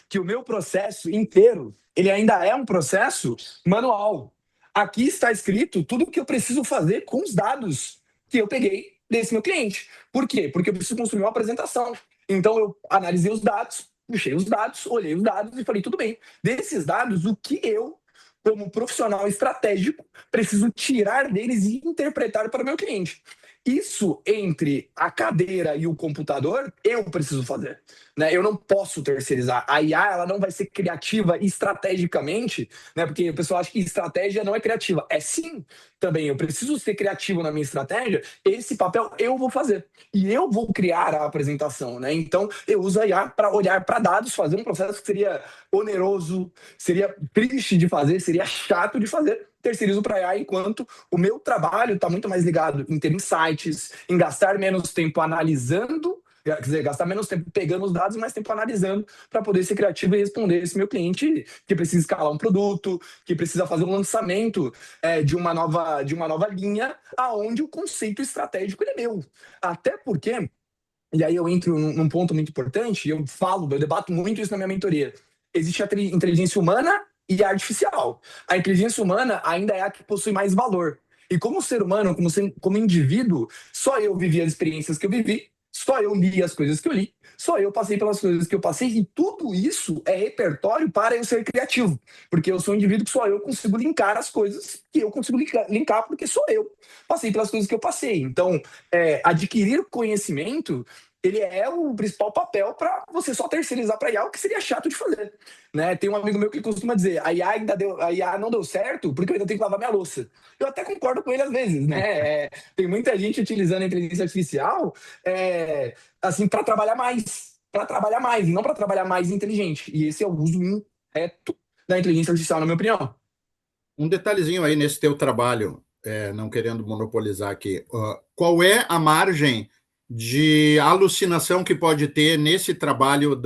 que o meu processo inteiro, ele ainda é um processo manual. Aqui está escrito tudo o que eu preciso fazer com os dados que eu peguei desse meu cliente. Por quê? Porque eu preciso construir uma apresentação. Então, eu analisei os dados, puxei os dados, olhei os dados e falei, tudo bem. Desses dados, o que eu, como profissional estratégico, preciso tirar deles e interpretar para o meu cliente. Isso entre a cadeira e o computador, eu preciso fazer. Né? Eu não posso terceirizar. A IA ela não vai ser criativa estrategicamente, né? Porque o pessoal acha que estratégia não é criativa. É sim também. Eu preciso ser criativo na minha estratégia. Esse papel eu vou fazer. E eu vou criar a apresentação. Né? Então, eu uso a IA para olhar para dados, fazer um processo que seria oneroso, seria triste de fazer, seria chato de fazer, terceirizo para a IA, enquanto o meu trabalho está muito mais ligado em ter insights, em gastar menos tempo analisando, quer dizer, gastar menos tempo pegando os dados e mais tempo analisando para poder ser criativo e responder esse meu cliente que precisa escalar um produto, que precisa fazer um lançamento de uma nova linha, aonde o conceito estratégico é meu. Até porque e aí eu entro num ponto muito importante, eu debato muito isso na minha mentoria. Existe a inteligência humana e a artificial. A inteligência humana ainda é a que possui mais valor. E como ser humano, como indivíduo, só eu vivi as experiências que eu vivi, só eu li as coisas que eu li, só eu passei pelas coisas que eu passei, e tudo isso é repertório para eu ser criativo. Porque eu sou um indivíduo que só eu consigo linkar as coisas que eu consigo linkar porque sou eu. Passei pelas coisas que eu passei. Então, adquirir conhecimento ele é o principal papel para você só terceirizar para a IA, o que seria chato de fazer. Né? Tem um amigo meu que costuma dizer: a IA não deu certo porque eu ainda tenho que lavar minha louça. Eu até concordo com ele às vezes. Né? Tem muita gente utilizando a inteligência artificial assim, para trabalhar mais, e não para trabalhar mais inteligente. E esse é o uso incorreto da inteligência artificial, na minha opinião. Um detalhezinho aí nesse teu trabalho, não querendo monopolizar aqui, qual é a margem de alucinação que pode ter nesse trabalho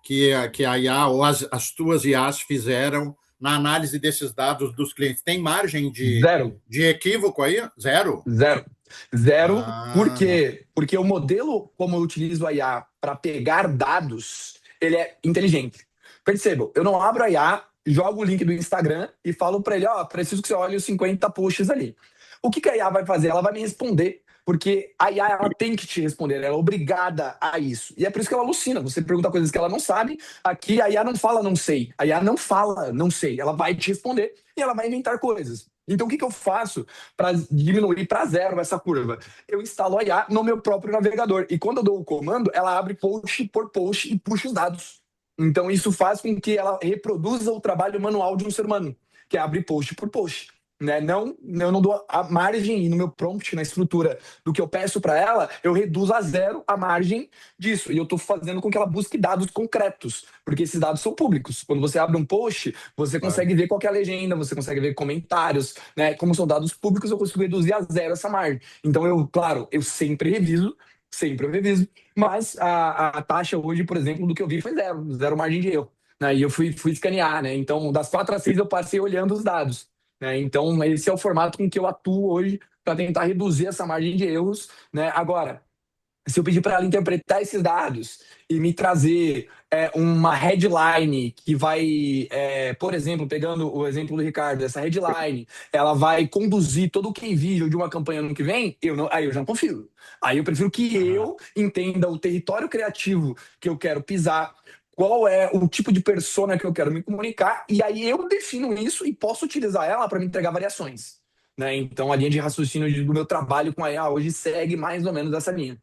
que a IA ou as tuas IAs fizeram na análise desses dados dos clientes? Tem margem Zero. de equívoco aí? Zero? Zero. Zero. Por Ah, quê? Porque o modelo como eu utilizo a IA para pegar dados, ele é inteligente. Percebam, eu não abro a IA, jogo o link do Instagram e falo para ele, ó, preciso que você olhe os 50 posts ali. O que a IA vai fazer? Ela vai me responder, porque a IA ela tem que te responder, ela é obrigada a isso. E é por isso que ela alucina. Você pergunta coisas que ela não sabe, aqui a IA não fala não sei. A IA não fala não sei. Ela vai te responder e ela vai inventar coisas. Então, o que eu faço para diminuir para zero essa curva? Eu instalo a IA no meu próprio navegador. E quando eu dou o comando, ela abre post por post e puxa os dados. Então, isso faz com que ela reproduza o trabalho manual de um ser humano, que é abrir post por post. Né? Não, eu não dou a margem no meu prompt, na estrutura do que eu peço para ela, eu reduzo a zero a margem disso. E eu estou fazendo com que ela busque dados concretos, porque esses dados são públicos. Quando você abre um post, você claro. consegue ver qual é a legenda, você consegue ver comentários, né? Como são dados públicos, eu consigo reduzir a zero essa margem. Então, claro, eu sempre eu reviso, mas a taxa hoje, por exemplo, do que eu vi foi zero, zero margem de erro. Né? E eu fui escanear, né? Então, das 4 às 6 eu passei olhando os dados. Né? Então, esse é o formato com que eu atuo hoje para tentar reduzir essa margem de erros. Né? Agora, se eu pedir para ela interpretar esses dados e me trazer uma headline que vai, por exemplo, pegando o exemplo do Ricardo, essa headline, ela vai conduzir todo o key visual de uma campanha no que vem, aí eu já não confio. Aí eu prefiro que eu entenda o território criativo que eu quero pisar, qual é o tipo de persona que eu quero me comunicar, e aí eu defino isso e posso utilizar ela para me entregar variações. Né? Então, a linha de raciocínio do meu trabalho com a IA hoje segue mais ou menos essa linha.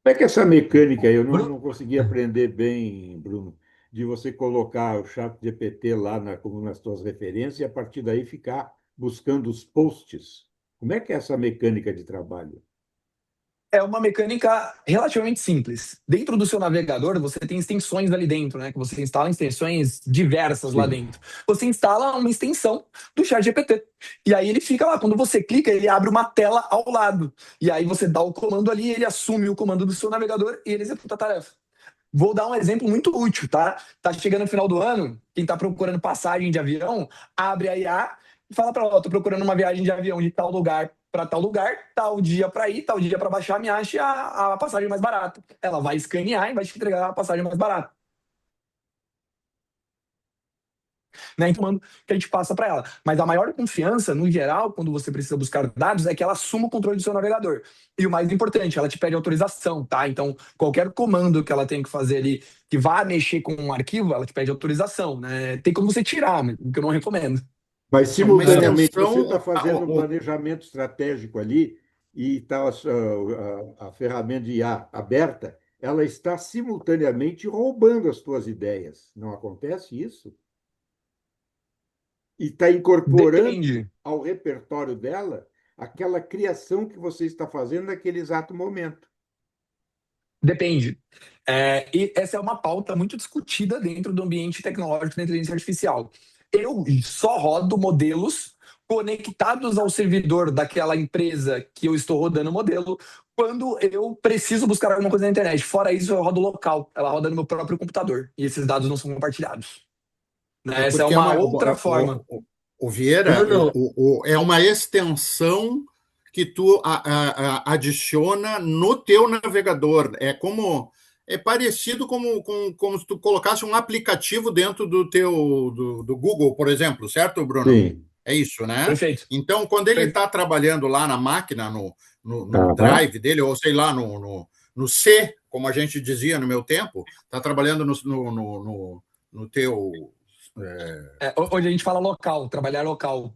Como é que é essa mecânica aí? Eu Bruno? não consegui aprender bem, Bruno, de você colocar o chat GPT lá como nas suas referências e a partir daí ficar buscando os posts. Como é que é essa mecânica de trabalho? É uma mecânica relativamente simples. Dentro do seu navegador, você tem extensões ali dentro, né? Que você instala extensões diversas lá Sim. dentro. Você instala uma extensão do ChatGPT. E aí ele fica lá. Quando você clica, ele abre uma tela ao lado. E aí você dá o comando ali, ele assume o comando do seu navegador e ele executa a tarefa. Vou dar um exemplo muito útil, tá? Tá chegando no final do ano, quem tá procurando passagem de avião, abre a IA e fala para ela, tô procurando uma viagem de avião de tal lugar para tal lugar, tal dia para ir, tal dia para baixar, me ache a passagem mais barata. Ela vai escanear e vai te entregar a passagem mais barata. Né? Então, mando que a gente passa para ela. Mas a maior confiança, no geral, quando você precisa buscar dados, é que ela assuma o controle do seu navegador. E o mais importante, ela te pede autorização, tá? Então, qualquer comando que ela tem que fazer ali, que vá mexer com um arquivo, ela te pede autorização, né? Tem como você tirar, o que eu não recomendo. Mas, É uma simultaneamente, você está extensão. fazendo um planejamento estratégico ali e está a ferramenta de IA aberta, ela está simultaneamente roubando as tuas ideias. Não acontece isso? E está incorporando Depende. ao repertório dela aquela criação que você está fazendo naquele exato momento. Depende. E essa é uma pauta muito discutida dentro do ambiente tecnológico da inteligência artificial. Eu só rodo modelos conectados ao servidor daquela empresa que eu estou rodando o modelo quando eu preciso buscar alguma coisa na internet. Fora isso, eu rodo local. Ela roda no meu próprio computador. E esses dados não são compartilhados. É Né? Essa é porque uma outra forma. o Vieira Bruno, é uma extensão que tu adiciona no teu navegador. É parecido como se tu colocasse um aplicativo dentro do Google, por exemplo, certo, Bruno? Sim. É isso, né? Perfeito. Então, quando ele está trabalhando lá na máquina, no Aham. drive dele, ou sei lá, no C, como a gente dizia no meu tempo, está trabalhando no teu. Hoje a gente fala local, trabalhar local.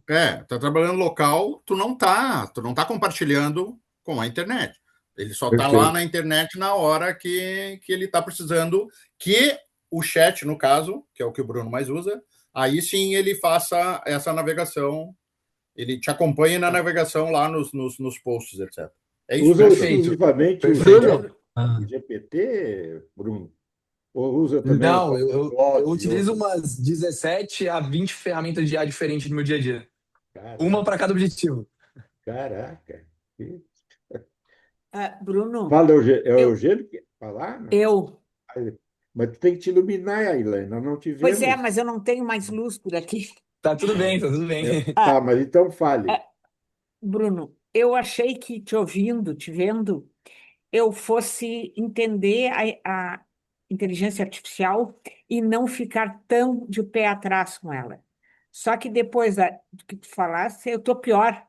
Tá trabalhando local, tu não tá compartilhando com a internet. Ele só tá lá Perfeito. na internet na hora que ele tá precisando que o chat, no caso, que é o que o Bruno mais usa, aí sim ele faça essa navegação, ele te acompanha na navegação lá nos posts, etc. É isso, Usa né, Bruno? Perfeito. exclusivamente Perfeito. o GPT, Bruno? Ou usa também o Não, eu Copilot e utilizo outros? umas 17 a 20 ferramentas de IA diferentes no meu dia a dia. Uma Caraca, para cada objetivo. caraca. Bruno, Fala, é o eu, Eugênio que quer falar? Não. eu. Mas tu tem que te iluminar, Helena. Nós não Pois é, tivemos. mas eu não tenho mais luz por aqui. Tá tudo bem, tá tudo bem. Tá, Ah, mas então fale. ah, Bruno, eu achei que te ouvindo, te vendo, eu fosse entender a inteligência artificial e não ficar tão de pé atrás com ela. Só que depois do que tu falaste, eu estou pior,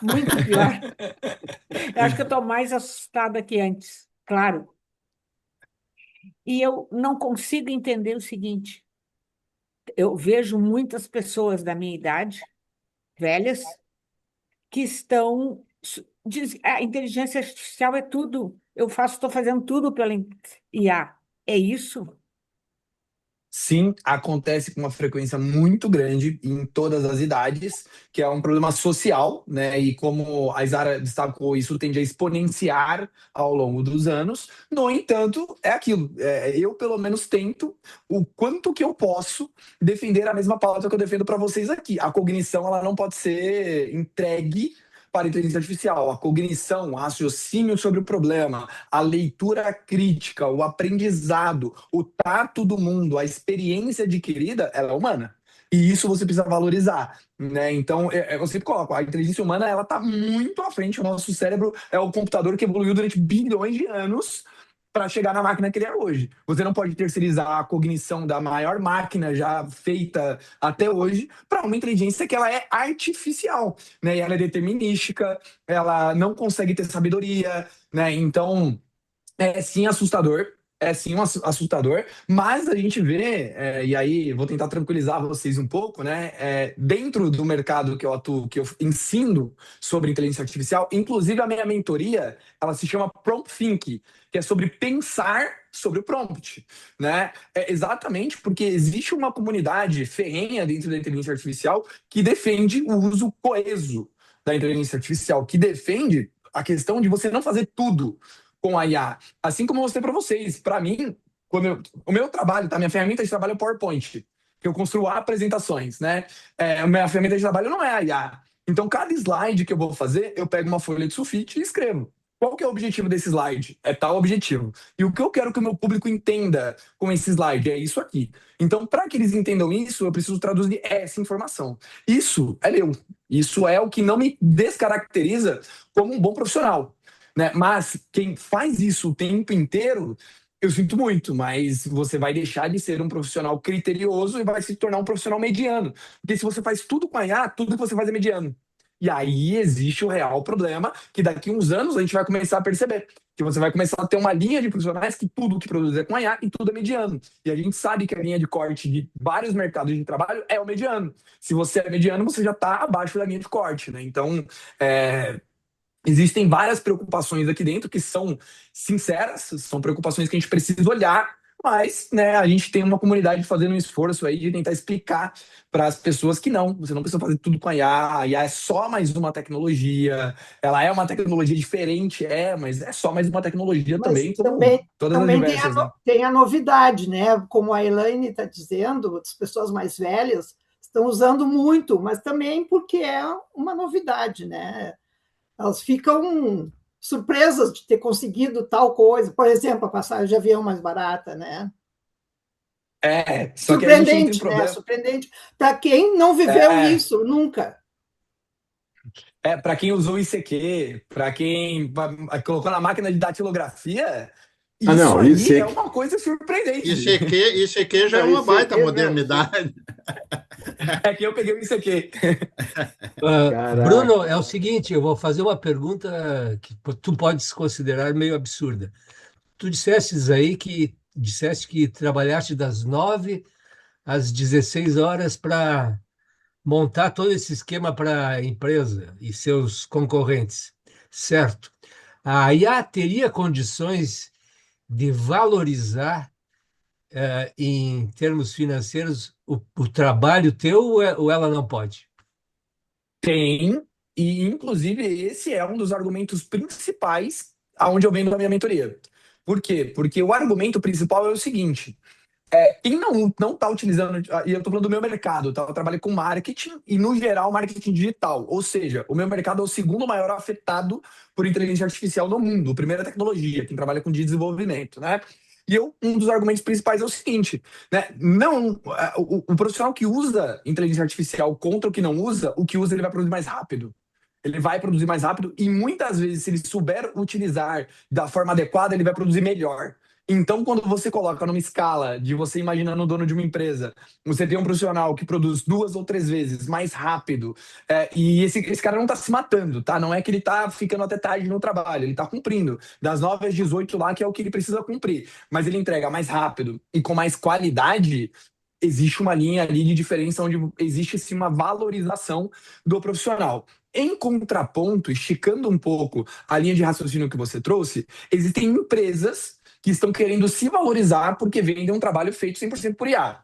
muito pior. Eu acho que eu estou mais assustada que antes, claro. E eu não consigo entender o seguinte: eu vejo muitas pessoas da minha idade, velhas, que estão. A inteligência artificial é tudo. Estou fazendo tudo pela IA. É isso? Sim, acontece com uma frequência muito grande em todas as idades, que é um problema social, né? E como a Isara destacou, isso tende a exponenciar ao longo dos anos. No entanto, é aquilo. Eu, pelo menos, tento o quanto que eu posso defender a mesma pauta que eu defendo para vocês aqui. A cognição, ela não pode ser entregue para a inteligência artificial. A cognição, o raciocínio sobre o problema, a leitura crítica, o aprendizado, o tato do mundo, a experiência adquirida, ela é humana. E isso você precisa valorizar, né? Então, eu sempre coloco, a inteligência humana, ela está muito à frente. O nosso cérebro é o computador que evoluiu durante bilhões de anos para chegar na máquina que ele é hoje. Você não pode terceirizar a cognição da maior máquina já feita até hoje para uma inteligência que ela é artificial, né? E ela é determinística, ela não consegue ter sabedoria, né? Então, é sim assustador, assustador, mas a gente vê, e aí vou tentar tranquilizar vocês um pouco, né? Dentro do mercado que eu atuo, que eu ensino sobre inteligência artificial, inclusive a minha mentoria, ela se chama Prompt Think, que é sobre pensar sobre o prompt, né? É exatamente porque existe uma comunidade ferrenha dentro da inteligência artificial que defende o uso coeso da inteligência artificial, que defende a questão de você não fazer tudo com a IA. Assim como eu mostrei para vocês, para mim, o meu trabalho, tá? Minha ferramenta de trabalho é o PowerPoint, que eu construo apresentações, né? A minha ferramenta de trabalho não é a IA. Então, cada slide que eu vou fazer, eu pego uma folha de sulfite e escrevo. Qual que é o objetivo desse slide? É tal objetivo. E o que eu quero que o meu público entenda com esse slide é isso aqui. Então, para que eles entendam isso, eu preciso traduzir essa informação. Isso é meu. Isso é o que não me descaracteriza como um bom profissional, né? Mas quem faz isso o tempo inteiro, eu sinto muito, mas você vai deixar de ser um profissional criterioso e vai se tornar um profissional mediano. Porque se você faz tudo com a IA, tudo que você faz é mediano. E aí existe o real problema que daqui a uns anos a gente vai começar a perceber. Que você vai começar a ter uma linha de profissionais que tudo que produz é com a IA e tudo é mediano. E a gente sabe que a linha de corte de vários mercados de trabalho é o mediano. Se você é mediano, você já está abaixo da linha de corte, né? Então, existem várias preocupações aqui dentro que são sinceras, são preocupações que a gente precisa olhar, mas, né, a gente tem uma comunidade fazendo um esforço aí de tentar explicar para as pessoas que não, você não precisa fazer tudo com a IA é só mais uma tecnologia, ela é uma tecnologia diferente, mas é só mais uma tecnologia Mas também, como todas as também tem diversas, né? tem a novidade, né? Como a Elaine está dizendo, as pessoas mais velhas estão usando muito, mas também porque é uma novidade, né? Elas ficam surpresas de ter conseguido tal coisa. Por exemplo, a passagem de avião mais barata, né? Só que a gente entra em Surpreendente, né? problema. Surpreendente para quem não viveu É, isso nunca. para quem usou ICQ, para quem colocou na máquina de datilografia, Ah, isso não, aí é ICQ, uma coisa surpreendente. ICQ já é não, uma baita ICQ, meu, modernidade. É que eu peguei o ICQ. caraca. Bruno, é o seguinte, eu vou fazer uma pergunta que tu podes considerar meio absurda. Tu disseste que trabalhaste das 9 às 16 horas para montar todo esse esquema para a empresa e seus concorrentes, certo? A IA teria condições de valorizar, em termos financeiros, o trabalho teu ou ela não pode? Tem, e inclusive esse é um dos argumentos principais aonde eu vendo na minha mentoria. Por quê? Porque o argumento principal é o seguinte: quem não está utilizando, e eu estou falando do meu mercado, tá? Eu trabalho com marketing e, no geral, marketing digital. Ou seja, o meu mercado é o segundo maior afetado por inteligência artificial no mundo. O primeiro é tecnologia, quem trabalha com desenvolvimento, né? E um dos argumentos principais é o seguinte, né? Não, o profissional que usa inteligência artificial contra o que não usa, o que usa ele vai produzir mais rápido. Ele vai produzir mais rápido e muitas vezes, se ele souber utilizar da forma adequada, ele vai produzir melhor. Então, quando você coloca numa escala de você imaginando o dono de uma empresa, você tem um profissional que produz 2 ou 3 vezes mais rápido, e esse cara não tá se matando, tá? Não é que ele tá ficando até tarde no trabalho, ele tá cumprindo das 9 às 18 lá, que é o que ele precisa cumprir. Mas ele entrega mais rápido e com mais qualidade, existe uma linha ali de diferença onde existe sim uma valorização do profissional. Em contraponto, esticando um pouco a linha de raciocínio que você trouxe, existem empresas que estão querendo se valorizar porque vendem um trabalho feito 100% por IA.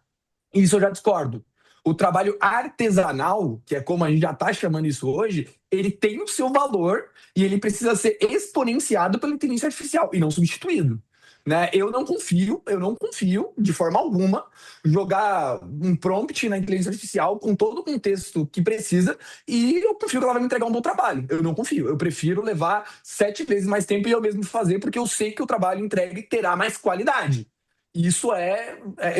Isso eu já discordo. O trabalho artesanal, que é como a gente já está chamando isso hoje, ele tem o seu valor e ele precisa ser exponenciado pela inteligência artificial e não substituído. Né? Eu não confio de forma alguma jogar um prompt na inteligência artificial com todo o contexto que precisa e eu confio que ela vai me entregar um bom trabalho. Eu não confio. Eu prefiro levar 7 vezes mais tempo e eu mesmo fazer, porque eu sei que o trabalho entregue terá mais qualidade. Isso é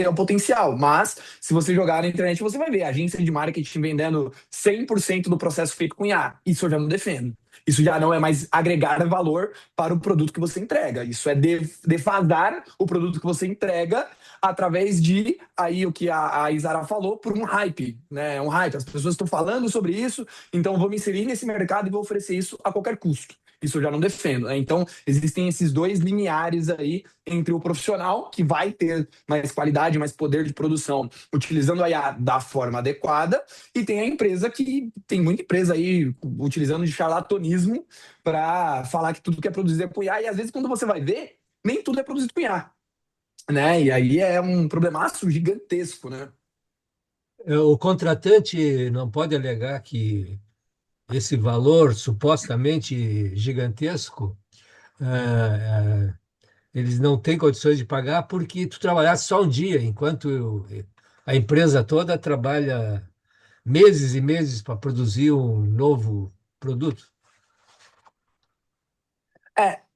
o potencial. Mas, se você jogar na internet, você vai ver agência de marketing vendendo 100% do processo feito com IA. Isso eu já não defendo. Isso já não é mais agregar valor para o produto que você entrega. Isso é defasar o produto que você entrega através de, aí o que a Isara falou, por um hype, né? Um hype. As pessoas estão falando sobre isso, então eu vou me inserir nesse mercado e vou oferecer isso a qualquer custo. Isso eu já não defendo, né? Então, existem esses dois limiares aí entre o profissional, que vai ter mais qualidade, mais poder de produção, utilizando a IA da forma adequada, e tem a empresa que tem muita empresa aí utilizando de charlatanismo para falar que tudo que é produzido é com IA, e às vezes quando você vai ver, nem tudo é produzido com IA, né? E aí é um problemaço gigantesco, né? O contratante não pode alegar que esse valor supostamente gigantesco, eles não têm condições de pagar porque tu trabalhaste só um dia, enquanto a empresa toda trabalha meses e meses para produzir um novo produto.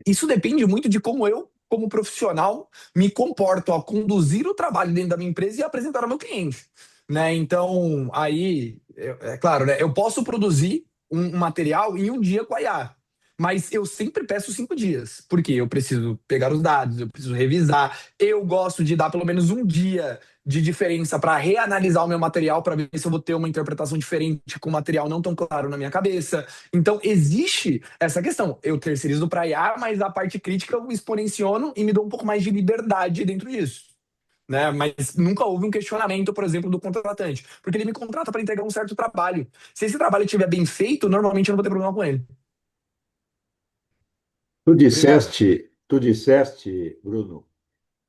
Isso depende muito de como eu, como profissional, me comporto ao conduzir o trabalho dentro da minha empresa e apresentar ao meu cliente, né? Então, aí, é claro, né? Eu posso produzir um material em um dia com a IA, mas eu sempre peço 5 dias, porque eu preciso pegar os dados, eu preciso revisar, eu gosto de dar pelo menos um dia de diferença para reanalisar o meu material para ver se eu vou ter uma interpretação diferente com o material não tão claro na minha cabeça. Então, existe essa questão. Eu terceirizo para IA, mas a parte crítica eu exponenciono e me dou um pouco mais de liberdade dentro disso. Né? Mas nunca houve um questionamento, por exemplo, do contratante, porque ele me contrata para entregar um certo trabalho. Se esse trabalho estiver bem feito, normalmente eu não vou ter problema com ele. Obrigado. Tu disseste, Bruno,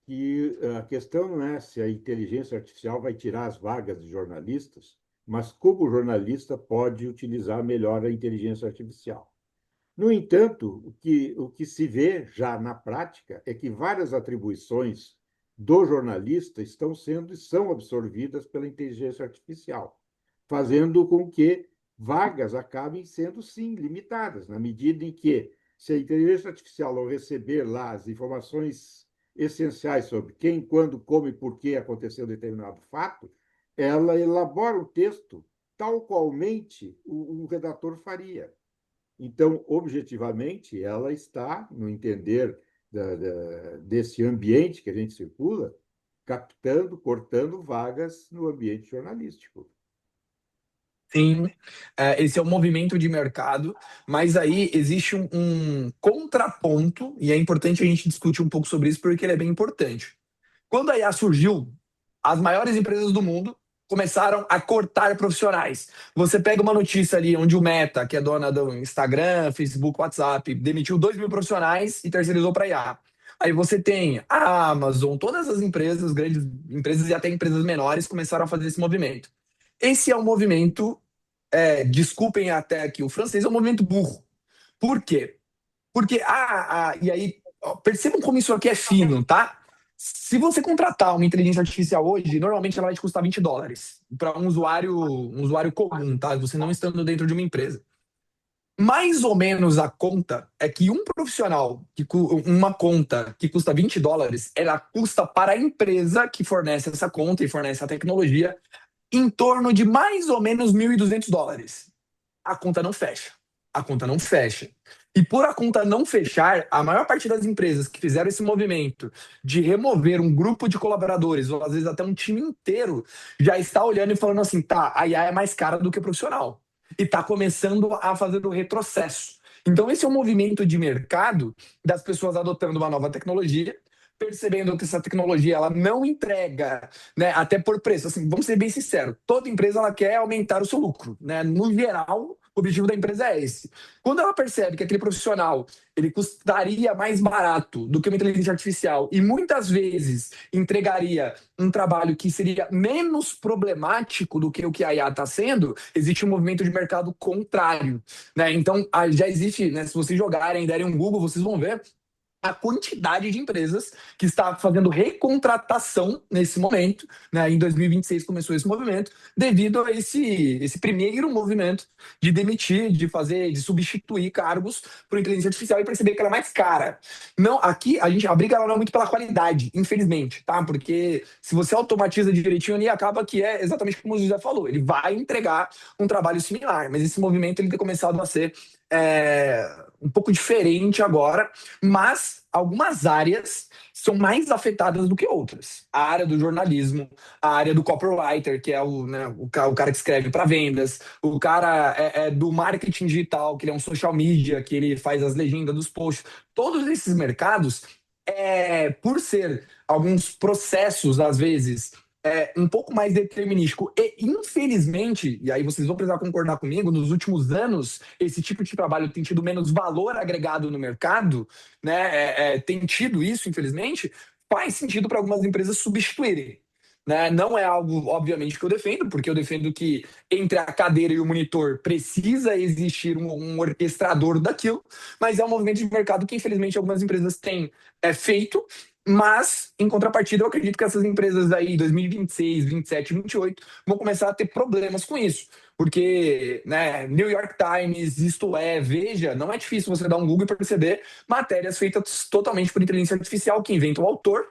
que a questão não é se a inteligência artificial vai tirar as vagas de jornalistas, mas como o jornalista pode utilizar melhor a inteligência artificial. No entanto, o que se vê já na prática é que várias atribuições do jornalista estão sendo e são absorvidas pela inteligência artificial, fazendo com que vagas acabem sendo, sim, limitadas, na medida em que, se a inteligência artificial, ao receber lá as informações essenciais sobre quem, quando, como e por que aconteceu determinado fato, ela elabora o texto tal qualmente o redator faria. Então, objetivamente, ela está, no entender desse ambiente que a gente circula, captando, cortando vagas no ambiente jornalístico. Sim, esse é um movimento de mercado, mas aí existe um contraponto, e é importante a gente discutir um pouco sobre isso, porque ele é bem importante. Quando a IA surgiu, as maiores empresas do mundo começaram a cortar profissionais. Você pega uma notícia ali onde o Meta, que é dona do Instagram, Facebook, WhatsApp, demitiu 2 mil profissionais e terceirizou para a IA. Aí você tem a Amazon, todas as empresas, grandes empresas e até empresas menores começaram a fazer esse movimento. Esse é um movimento, desculpem até aqui o francês, é um movimento burro. Por quê? Porque, e aí, percebam como isso aqui é fino, tá? Se você contratar uma inteligência artificial hoje, normalmente ela vai te custar US$ 20 para um usuário comum, tá? Você não estando dentro de uma empresa. Mais ou menos a conta é que um profissional, uma conta que custa US$ 20, ela custa para a empresa que fornece essa conta e fornece a tecnologia em torno de mais ou menos US$ 1.200. A conta não fecha. A conta não fecha. E por a conta não fechar, a maior parte das empresas que fizeram esse movimento de remover um grupo de colaboradores, ou às vezes até um time inteiro, já está olhando e falando assim, tá, a IA é mais cara do que o profissional. E está começando a fazer o retrocesso. Então esse é um movimento de mercado das pessoas adotando uma nova tecnologia, percebendo que essa tecnologia ela não entrega, né, até por preço. Assim, vamos ser bem sinceros, toda empresa ela quer aumentar o seu lucro, né? No geral, o objetivo da empresa é esse. Quando ela percebe que aquele profissional ele custaria mais barato do que uma inteligência artificial e muitas vezes entregaria um trabalho que seria menos problemático do que o que a IA está sendo, existe um movimento de mercado contrário, né? Então, já existe, né, se vocês jogarem, derem um Google, vocês vão ver a quantidade de empresas que está fazendo recontratação nesse momento, né? Em 2026 começou esse movimento, devido a esse primeiro movimento de demitir, de substituir cargos por inteligência artificial e perceber que ela é mais cara. Não, aqui a briga ela não é muito pela qualidade, infelizmente, tá? Porque se você automatiza direitinho ali, acaba que é exatamente como o José falou, ele vai entregar um trabalho similar, mas esse movimento ele tem começado a ser um pouco diferente agora, mas algumas áreas são mais afetadas do que outras. A área do jornalismo, a área do copywriter, que é o cara que escreve para vendas, o cara do marketing digital, que ele é um social media, que ele faz as legendas dos posts. Todos esses mercados, por ser alguns processos, às vezes, um pouco mais determinístico. E, infelizmente, e aí vocês vão precisar concordar comigo, nos últimos anos, esse tipo de trabalho tem tido menos valor agregado no mercado, né? Tem tido isso, infelizmente, faz sentido para algumas empresas substituírem. né? Não é algo, obviamente, que eu defendo, porque eu defendo que entre a cadeira e o monitor precisa existir um orquestrador daquilo, mas é um movimento de mercado que, infelizmente, algumas empresas têm feito, mas, em contrapartida, eu acredito que essas empresas aí, 2026, 27, 28, vão começar a ter problemas com isso. Porque, né, New York Times, Isto É, Veja, não é difícil você dar um Google e perceber matérias feitas totalmente por inteligência artificial, que inventa o autor,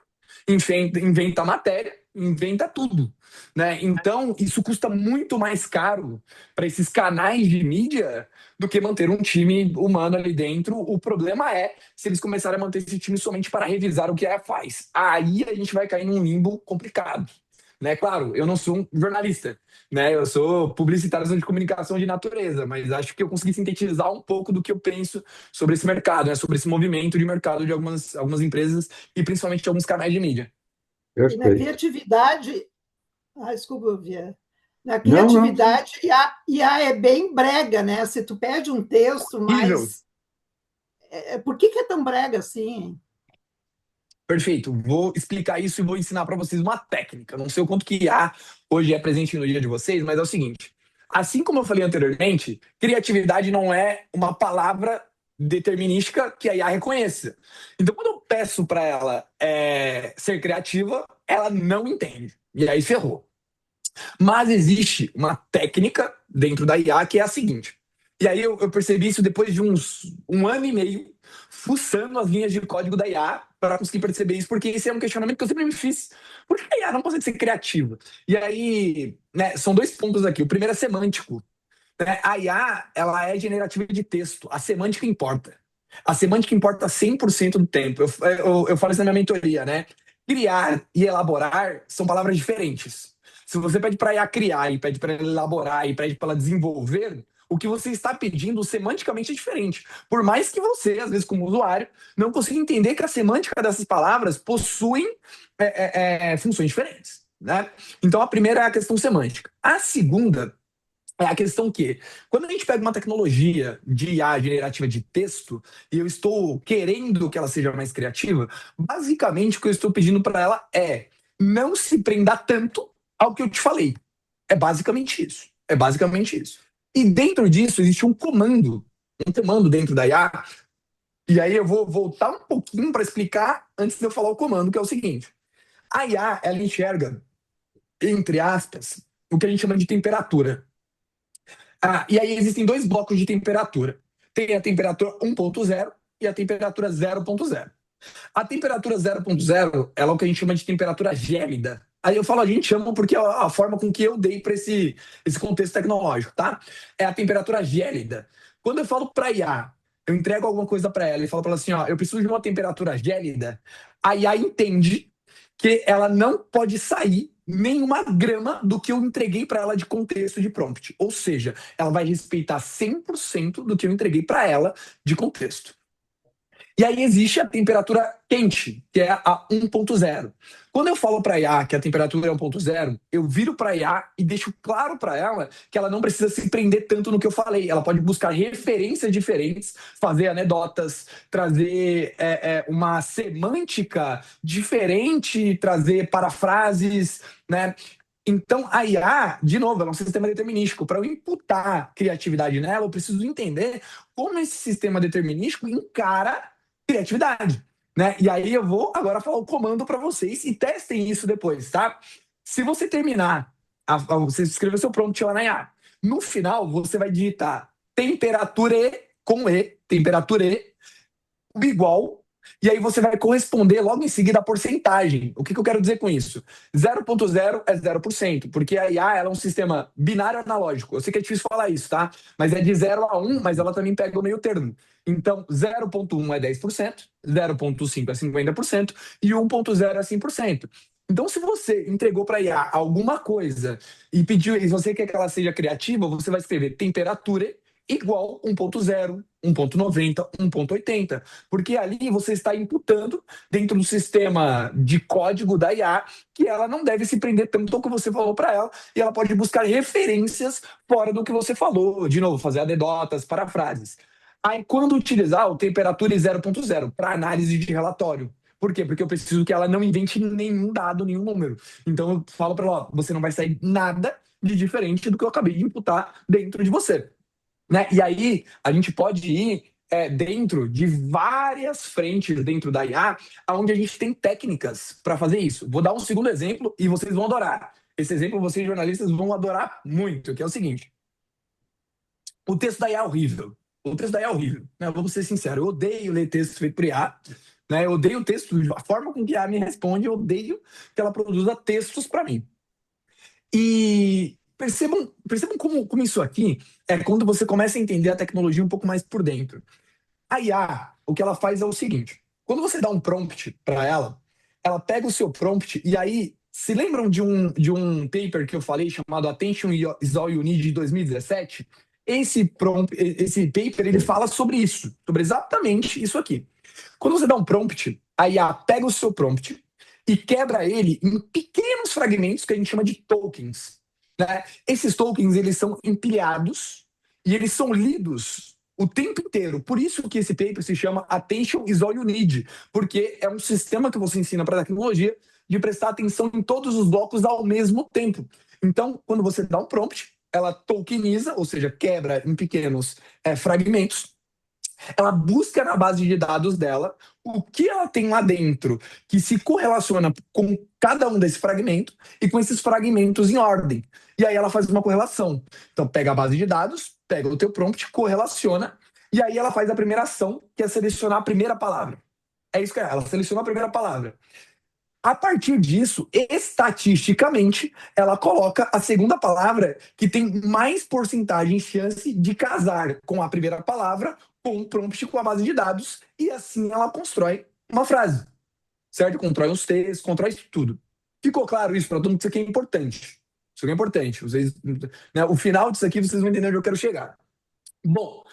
inventa a matéria, inventa tudo, né? Então, isso custa muito mais caro para esses canais de mídia do que manter um time humano ali dentro. O problema é se eles começarem a manter esse time somente para revisar o que a IA faz. Aí a gente vai cair num limbo complicado. Né? Claro, eu não sou um jornalista, né? Eu sou publicitário de comunicação de natureza, mas acho que eu consegui sintetizar um pouco do que eu penso sobre esse mercado, né? Sobre esse movimento de mercado de algumas empresas e principalmente de alguns canais de mídia. E na Perfeito. criatividade, desculpa, Vieira. Na Não, não. criatividade, IA é bem brega, né? Se tu pede um texto Horrível. mais... Por que é tão brega assim? Perfeito. Vou explicar isso e vou ensinar para vocês uma técnica. Não sei o quanto que IA hoje é presente no dia de vocês, mas é o seguinte. Assim como eu falei anteriormente, criatividade não é uma palavra determinística que a IA reconheça. Então, quando eu peço para ela ser criativa, ela não entende. E aí ferrou. Mas existe uma técnica dentro da IA que é a seguinte. E aí eu percebi isso depois de um ano e meio fuçando as linhas de código da IA para conseguir perceber isso, porque esse é um questionamento que eu sempre me fiz. Por que a IA não consegue ser criativa? E aí, né, são dois pontos aqui. O primeiro é semântico. Né? A IA, ela é generativa de texto. A semântica importa. A semântica importa 100% do tempo. Eu falo isso na minha mentoria, né? Criar e elaborar são palavras diferentes. Se você pede para IA criar e pede para ela elaborar e pede para ela desenvolver, o que você está pedindo semanticamente é diferente. Por mais que você, às vezes, como usuário, não consiga entender que a semântica dessas palavras possuem funções diferentes. Né? Então, a primeira é a questão semântica. A segunda é a questão que, quando a gente pega uma tecnologia de IA generativa de texto e eu estou querendo que ela seja mais criativa, basicamente o que eu estou pedindo para ela é não se prenda tanto ao que eu te falei. É basicamente isso. É basicamente isso. E dentro disso existe um comando dentro da IA, e aí eu vou voltar um pouquinho para explicar antes de eu falar o comando, que é o seguinte. A IA, ela enxerga, entre aspas, o que a gente chama de temperatura. E aí existem dois blocos de temperatura. Tem a temperatura 1.0 e a temperatura 0.0. A temperatura 0.0 ela é o que a gente chama de temperatura gélida. Aí eu falo a gente chama porque é a forma com que eu dei para esse contexto tecnológico, tá? É a temperatura gélida. Quando eu falo para IA, eu entrego alguma coisa para ela e falo para ela assim, ó, eu preciso de uma temperatura gélida, a IA entende que ela não pode sair nenhuma grama do que eu entreguei para ela de contexto de prompt. Ou seja, ela vai respeitar 100% do que eu entreguei para ela de contexto. E aí existe a temperatura quente, que é a 1.0. Quando eu falo para a IA que a temperatura é 1.0, eu viro para a IA e deixo claro para ela que ela não precisa se prender tanto no que eu falei. Ela pode buscar referências diferentes, fazer anedotas, trazer uma semântica diferente, trazer parafrases, né? Então, a IA, de novo, é um sistema determinístico. Para eu imputar criatividade nela, eu preciso entender como esse sistema determinístico encara criatividade, né? E aí eu vou agora falar o comando para vocês e testem isso depois, tá? Se você terminar, você escrever seu prompt lá na IA, no final você vai digitar temperatura com E, temperatura igual, e aí você vai corresponder logo em seguida a porcentagem. O que eu quero dizer com isso? 0.0 é 0%, porque a IA ela é um sistema binário analógico. Eu sei que é difícil falar isso, tá? Mas é de 0 a 1, mas ela também pega o meio termo. Então, 0.1 é 10%, 0.5 é 50% e 1.0 é 100%. Então, se você entregou para a IA alguma coisa e pediu, e você quer que ela seja criativa, você vai escrever temperatura igual 1.0, 1.90, 1.80, porque ali você está imputando dentro do sistema de código da IA que ela não deve se prender tanto ao que você falou para ela e ela pode buscar referências fora do que você falou, de novo, fazer anedotas, parafrases. Aí, quando utilizar o temperatura 0.0 para análise de relatório, Por quê? Porque eu preciso que ela não invente nenhum dado, nenhum número. Então eu falo para ela, ó, você não vai sair nada de diferente do que eu acabei de imputar dentro de você. Né? E aí a gente pode ir dentro de várias frentes dentro da IA, onde a gente tem técnicas para fazer isso. Vou dar um segundo exemplo e vocês vão adorar. Esse exemplo vocês jornalistas vão adorar muito, que é o seguinte. O texto da IA é horrível. O texto da IA é horrível. Né? Vamos ser sinceros, eu odeio ler texto feito por IA. Né? Eu odeio o texto, a forma com que a IA me responde, eu odeio que ela produza textos para mim. E percebam como isso aqui é quando você começa a entender a tecnologia um pouco mais por dentro. A IA, o que ela faz é o seguinte: quando você dá um prompt para ela pega o seu prompt e aí. Se lembram de um paper que eu falei chamado Attention is All You Need de 2017? Esse paper ele fala sobre isso, sobre exatamente isso aqui. Quando você dá um prompt, a IA pega o seu prompt e quebra ele em pequenos fragmentos que a gente chama de tokens. Né? Esses tokens eles são empilhados e eles são lidos o tempo inteiro. Por isso que esse paper se chama Attention is All You Need, porque é um sistema que você ensina para a tecnologia de prestar atenção em todos os blocos ao mesmo tempo. Então, quando você dá um prompt, ela tokeniza, ou seja, quebra em pequenos fragmentos. Ela busca na base de dados dela o que ela tem lá dentro que se correlaciona com cada um desses fragmentos e com esses fragmentos em ordem. E aí ela faz uma correlação. Então pega a base de dados, pega o teu prompt, correlaciona, e aí ela faz a primeira ação, que é selecionar a primeira palavra. É isso que ela selecionou a primeira palavra. A partir disso, estatisticamente, ela coloca a segunda palavra que tem mais porcentagem de chance de casar com a primeira palavra, com o prompt, com a base de dados, e assim ela constrói uma frase, certo? Constrói os textos, constrói tudo. Ficou claro isso para todo mundo? Isso aqui é importante. Isso aqui é importante. Vocês, né, o final disso aqui vocês vão entender onde eu quero chegar. Bom,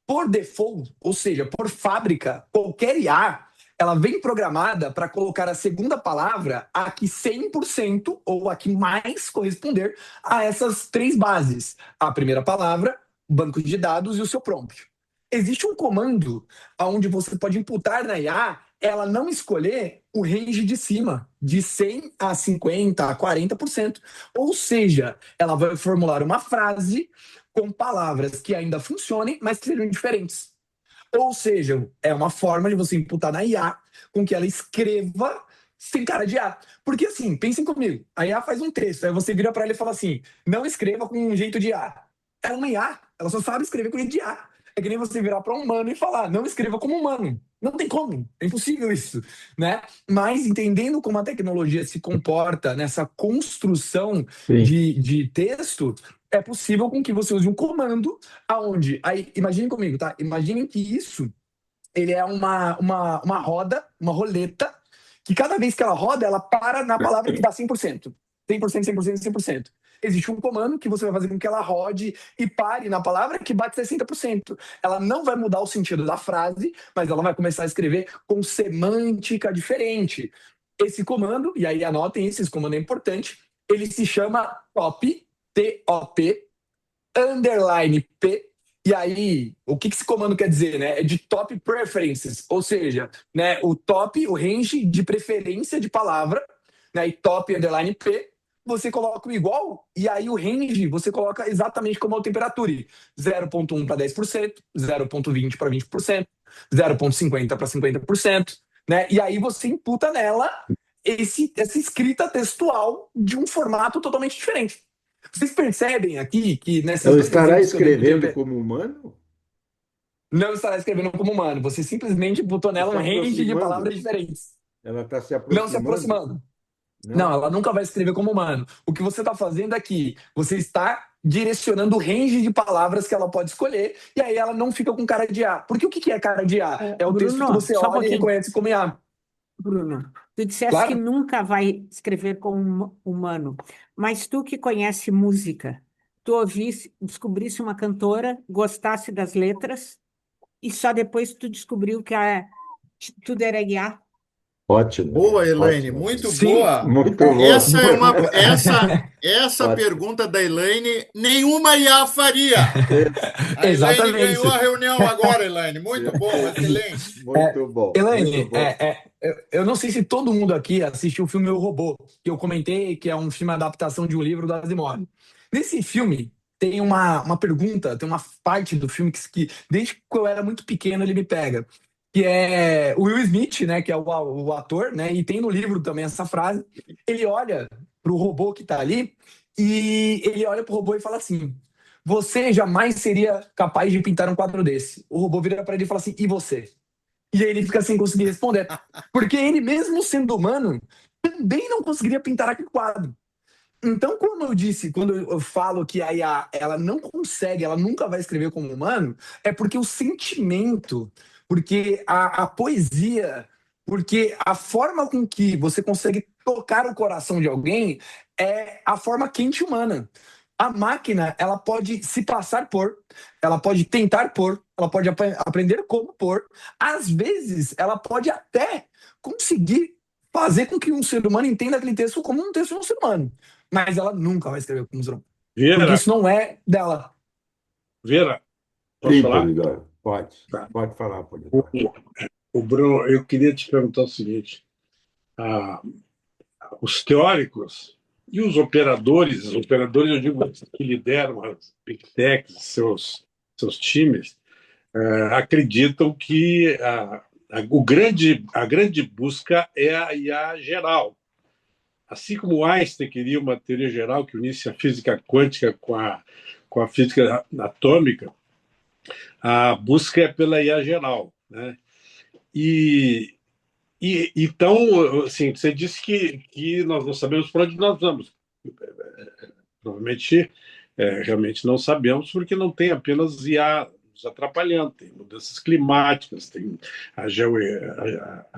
por default, ou seja, por fábrica, qualquer IA ela vem programada para colocar a segunda palavra a que 100% ou a que mais corresponder a essas três bases. A primeira palavra, o banco de dados e o seu prompt. Existe um comando onde você pode imputar na IA ela não escolher o range de cima, de 100 a 50 a 40%. Ou seja, ela vai formular uma frase com palavras que ainda funcionem, mas que sejam diferentes. Ou seja, é uma forma de você imputar na IA com que ela escreva sem cara de IA. Porque assim, pensem comigo, a IA faz um texto, aí você vira para ela e fala assim, não escreva com um jeito de IA. É uma IA, ela só sabe escrever com jeito de IA. É que nem você virar para um humano e falar, não escreva como humano. Não tem como, é impossível isso, né? Mas entendendo como a tecnologia se comporta nessa construção de texto, é possível com que você use um comando aonde, aí, imaginem comigo, tá? Imaginem que isso, ele é uma roda, uma roleta, que cada vez que ela roda, ela para na palavra que dá 100%. 100%, 100%, 100%. Existe um comando que você vai fazer com que ela rode e pare na palavra que bate 60%. Ela não vai mudar o sentido da frase, mas ela vai começar a escrever com semântica diferente. Esse comando, e aí anotem isso, esse comando é importante, ele se chama top, T-O-P, underline P, e aí, o que esse comando quer dizer, né? É de top preferences, ou seja, né, o top, o range de preferência de palavra, né, e top, underline P, você coloca o igual, e aí o range você coloca exatamente como a temperatura, 0,1 para 10%, 0,20 para 20%, 0,50 para 50%, né? E aí você imputa nela essa escrita textual de um formato totalmente diferente. Vocês percebem aqui que nessas Ela dois estará exemplos que eu dei do escrevendo GP, como humano? não estará escrevendo como humano. Você simplesmente botou Está nela se um range de palavras aproximando? diferentes. Ela está se Não se aproximando? aproximando. Não, Não? ela nunca vai escrever como humano. O que você está fazendo aqui, você está direcionando o range de palavras que ela pode escolher, e aí ela não fica com cara de A. Porque o que é cara de A? É o texto que Bruno, você só um olha e pouquinho. reconhece como A. Bruno, tu disseste que Claro? nunca vai escrever como humano, mas tu que conhece música, tu ouvisse, descobrisse uma cantora, gostasse das letras, e só depois tu descobriu que tudo era IA. Ótimo. Boa, Elaine, Ótimo. muito Sim, boa. Muito bom. Essa é uma essa Ótimo. pergunta da Elaine, nenhuma IA faria. A Elaine ganhou a exatamente. reunião agora, Elaine. Muito bom, excelente. Muito bom, muito Elaine, bom. eu não sei se todo mundo aqui assistiu o filme O Robô, que eu comentei, que é um filme adaptação de um livro do Asimov. Nesse filme, tem uma pergunta, tem uma parte do filme que desde que eu era muito pequeno, ele me pega. Que é o Will Smith, né, que é o ator, né, e tem no livro também essa frase. Ele olha pro robô que tá ali e ele olha pro robô e fala assim: Você jamais seria capaz de pintar um quadro desse. O robô vira para ele e fala assim: E você? E aí ele fica sem conseguir responder. Porque ele, mesmo sendo humano, também não conseguiria pintar aquele quadro. Então, quando eu falo que a IA, ela não consegue, ela nunca vai escrever como humano, é porque o sentimento, porque a poesia, porque a forma com que você consegue tocar o coração de alguém é a forma quente humana. A máquina, ela pode se passar por, ela pode tentar pôr, ela pode aprender como pôr. Às vezes, ela pode até conseguir fazer com que um ser humano entenda aquele texto como um texto de um ser humano. Mas ela nunca vai escrever como um ser humano. Porque Vera, isso não é dela. Vera, posso Sim, falar? Polidoro. Pode. Tá. Pode falar, O, Polidoro. o Bruno, eu queria te perguntar o seguinte: ah, os teóricos e os operadores, eu digo que lideram as big techs, seus times, acreditam que a grande busca é a IA geral. Assim como Einstein queria uma teoria geral que unisse a física quântica com a física atômica, a busca é pela IA geral, né? E então, assim, você disse que nós não sabemos para onde nós vamos. Provavelmente, realmente não sabemos, porque não tem apenas IA nos atrapalhando, tem mudanças climáticas, tem a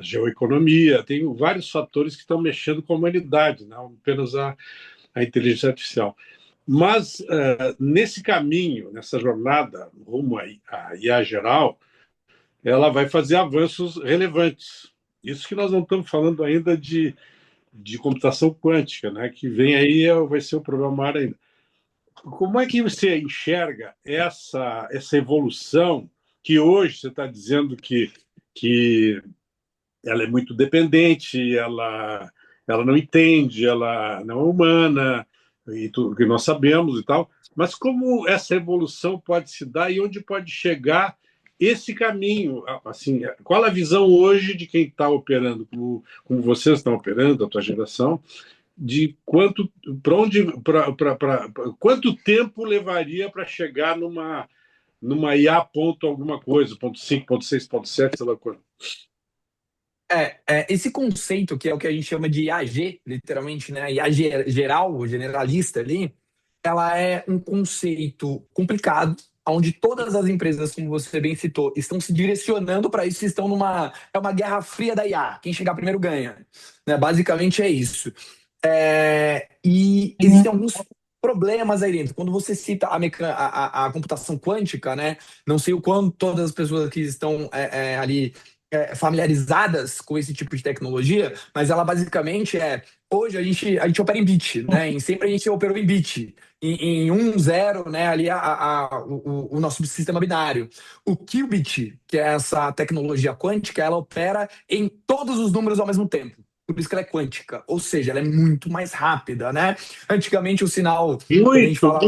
geoeconomia, tem vários fatores que estão mexendo com a humanidade, não apenas a inteligência artificial. Mas, nesse caminho, nessa jornada rumo à IA geral, ela vai fazer avanços relevantes. Isso que nós não estamos falando ainda de computação quântica, né? Que vem aí, vai ser um problema maior ainda. Como é que você enxerga essa evolução que hoje você está dizendo que ela é muito dependente, ela não entende, ela não é humana, e tudo que nós sabemos e tal, mas como essa evolução pode se dar e onde pode chegar esse caminho? Assim, qual a visão hoje de quem está operando, como vocês estão operando, a tua geração, de quanto tempo levaria para chegar numa IA ponto alguma coisa, ponto 5, ponto 6, ponto 7, sei lá quanto. Esse conceito, que é o que a gente chama de IAG, literalmente, né? IA geral, generalista ali, ela é um conceito complicado, onde todas as empresas, como você bem citou, estão se direcionando para isso, estão é uma guerra fria da IA. Quem chegar primeiro ganha. Né? Basicamente é isso. E existem alguns problemas aí dentro. Quando você cita a computação quântica, né? Não sei o quanto todas as pessoas que estão ali familiarizadas com esse tipo de tecnologia, mas ela basicamente hoje a gente opera em bit, né? Sempre a gente operou em bit, em 1, 0, né? Ali o nosso sistema binário. O qubit, que é essa tecnologia quântica, ela opera em todos os números ao mesmo tempo. Por isso que ela é quântica, ou seja, ela é muito mais rápida, né? Antigamente o sinal, quando a gente falava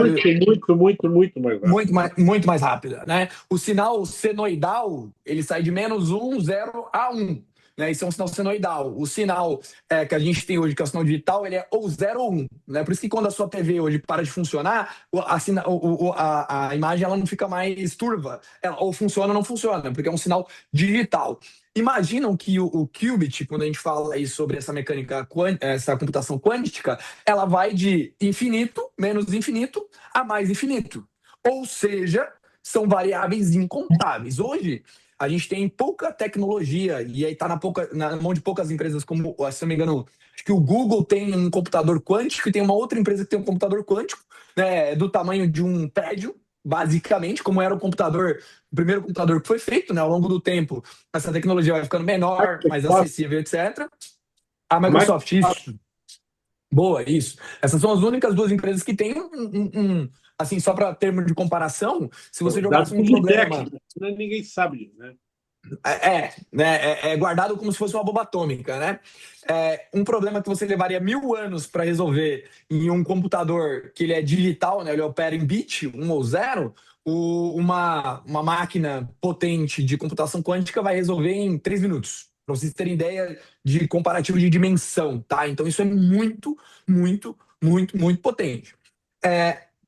muito mais rápida, né? O sinal senoidal, ele sai de -1, 0 a 1, né? Isso é um sinal senoidal. O sinal que a gente tem hoje, que é o sinal digital, ele é ou 0 ou 1, né? Por isso que quando a sua TV hoje para de funcionar, a imagem ela não fica mais turva, ela ou funciona ou não funciona, porque é um sinal digital. Imaginam que o qubit, quando a gente fala aí sobre essa mecânica, essa computação quântica, ela vai de infinito, menos infinito, a mais infinito. Ou seja, são variáveis incontáveis. Hoje, a gente tem pouca tecnologia, e aí está na mão de poucas empresas, como, se não me engano, acho que o Google tem um computador quântico e tem uma outra empresa que tem um computador quântico, né, do tamanho de um prédio, basicamente, como era o primeiro computador que foi feito, né? Ao longo do tempo, essa tecnologia vai ficando menor, mais acessível, etc. A Microsoft, isso. Boa, isso. Essas são as únicas duas empresas que têm assim, só para termo de comparação, se você jogasse um programa... Ninguém sabe, né? É guardado como se fosse uma bomba atômica, né? Um problema que você levaria 1000 anos para resolver em um computador que ele é digital, né? Ele opera em bit, 1 ou 0, uma máquina potente de computação quântica vai resolver em 3 minutos. Para vocês terem ideia de comparativo de dimensão, tá? Então isso é muito, muito, muito, muito potente.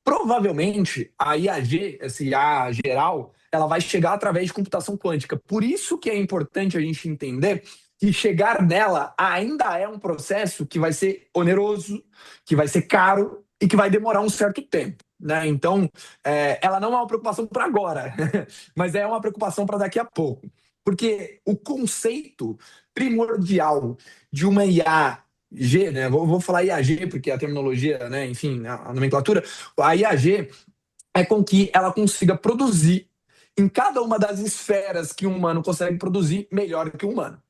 Provavelmente a IAG, essa IA geral, ela vai chegar através de computação quântica. Por isso que é importante a gente entender que chegar nela ainda é um processo que vai ser oneroso, que vai ser caro e que vai demorar um certo tempo, né? Então, ela não é uma preocupação para agora, mas é uma preocupação para daqui a pouco. Porque o conceito primordial de uma IA G, né? Vou falar IAG, porque a terminologia, né? Enfim, a nomenclatura, a IAG é com que ela consiga produzir em cada uma das esferas que um humano consegue produzir melhor que o humano.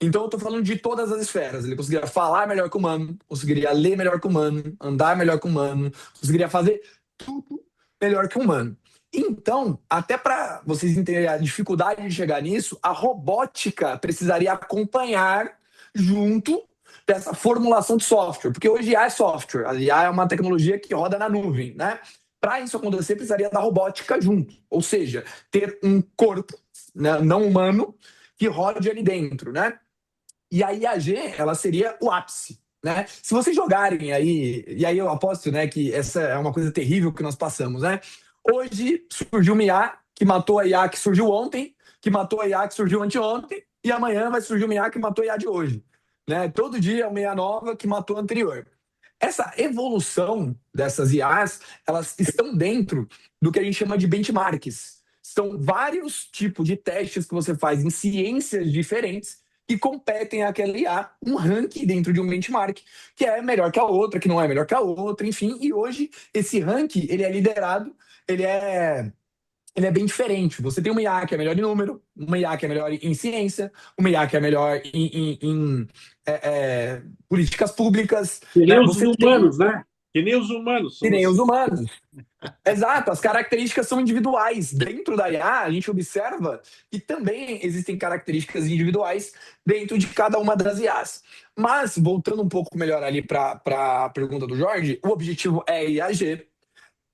Então eu estou falando de todas as esferas. Ele conseguiria falar melhor que o humano, conseguiria ler melhor que o humano, andar melhor que o humano, conseguiria fazer tudo melhor que o humano. Então, até para vocês entenderem a dificuldade de chegar nisso, a robótica precisaria acompanhar junto dessa formulação de software, porque hoje IA é software, a IA é uma tecnologia que roda na nuvem, né? Para isso acontecer, precisaria da robótica junto, ou seja, ter um corpo, né, não humano que rode ali dentro, né? E a IAG, ela seria o ápice, né? Se vocês jogarem aí, e aí eu aposto, né, que essa é uma coisa terrível que nós passamos, né? Hoje surgiu uma IA que matou a IA que surgiu ontem, que matou a IA que surgiu anteontem, e amanhã vai surgir uma IA que matou a IA de hoje, né? Todo dia é uma IA nova que matou a anterior. Essa evolução dessas IAs, elas estão dentro do que a gente chama de benchmarks. São vários tipos de testes que você faz em ciências diferentes que competem àquela IA, um ranking dentro de um benchmark, que é melhor que a outra, que não é melhor que a outra, enfim. E hoje, esse ranking, ele é liderado, ele é bem diferente. Você tem uma IA que é melhor em número, uma IA que é melhor em ciência, uma IA que é melhor em políticas públicas. Que nem Né? os humanos, né? Que nem os humanos. Que nem os humanos. Exato, as características são individuais. Dentro da IA, a gente observa que também existem características individuais dentro de cada uma das IAs. Mas, voltando um pouco melhor ali para a pergunta do Jorge, o objetivo é IAG.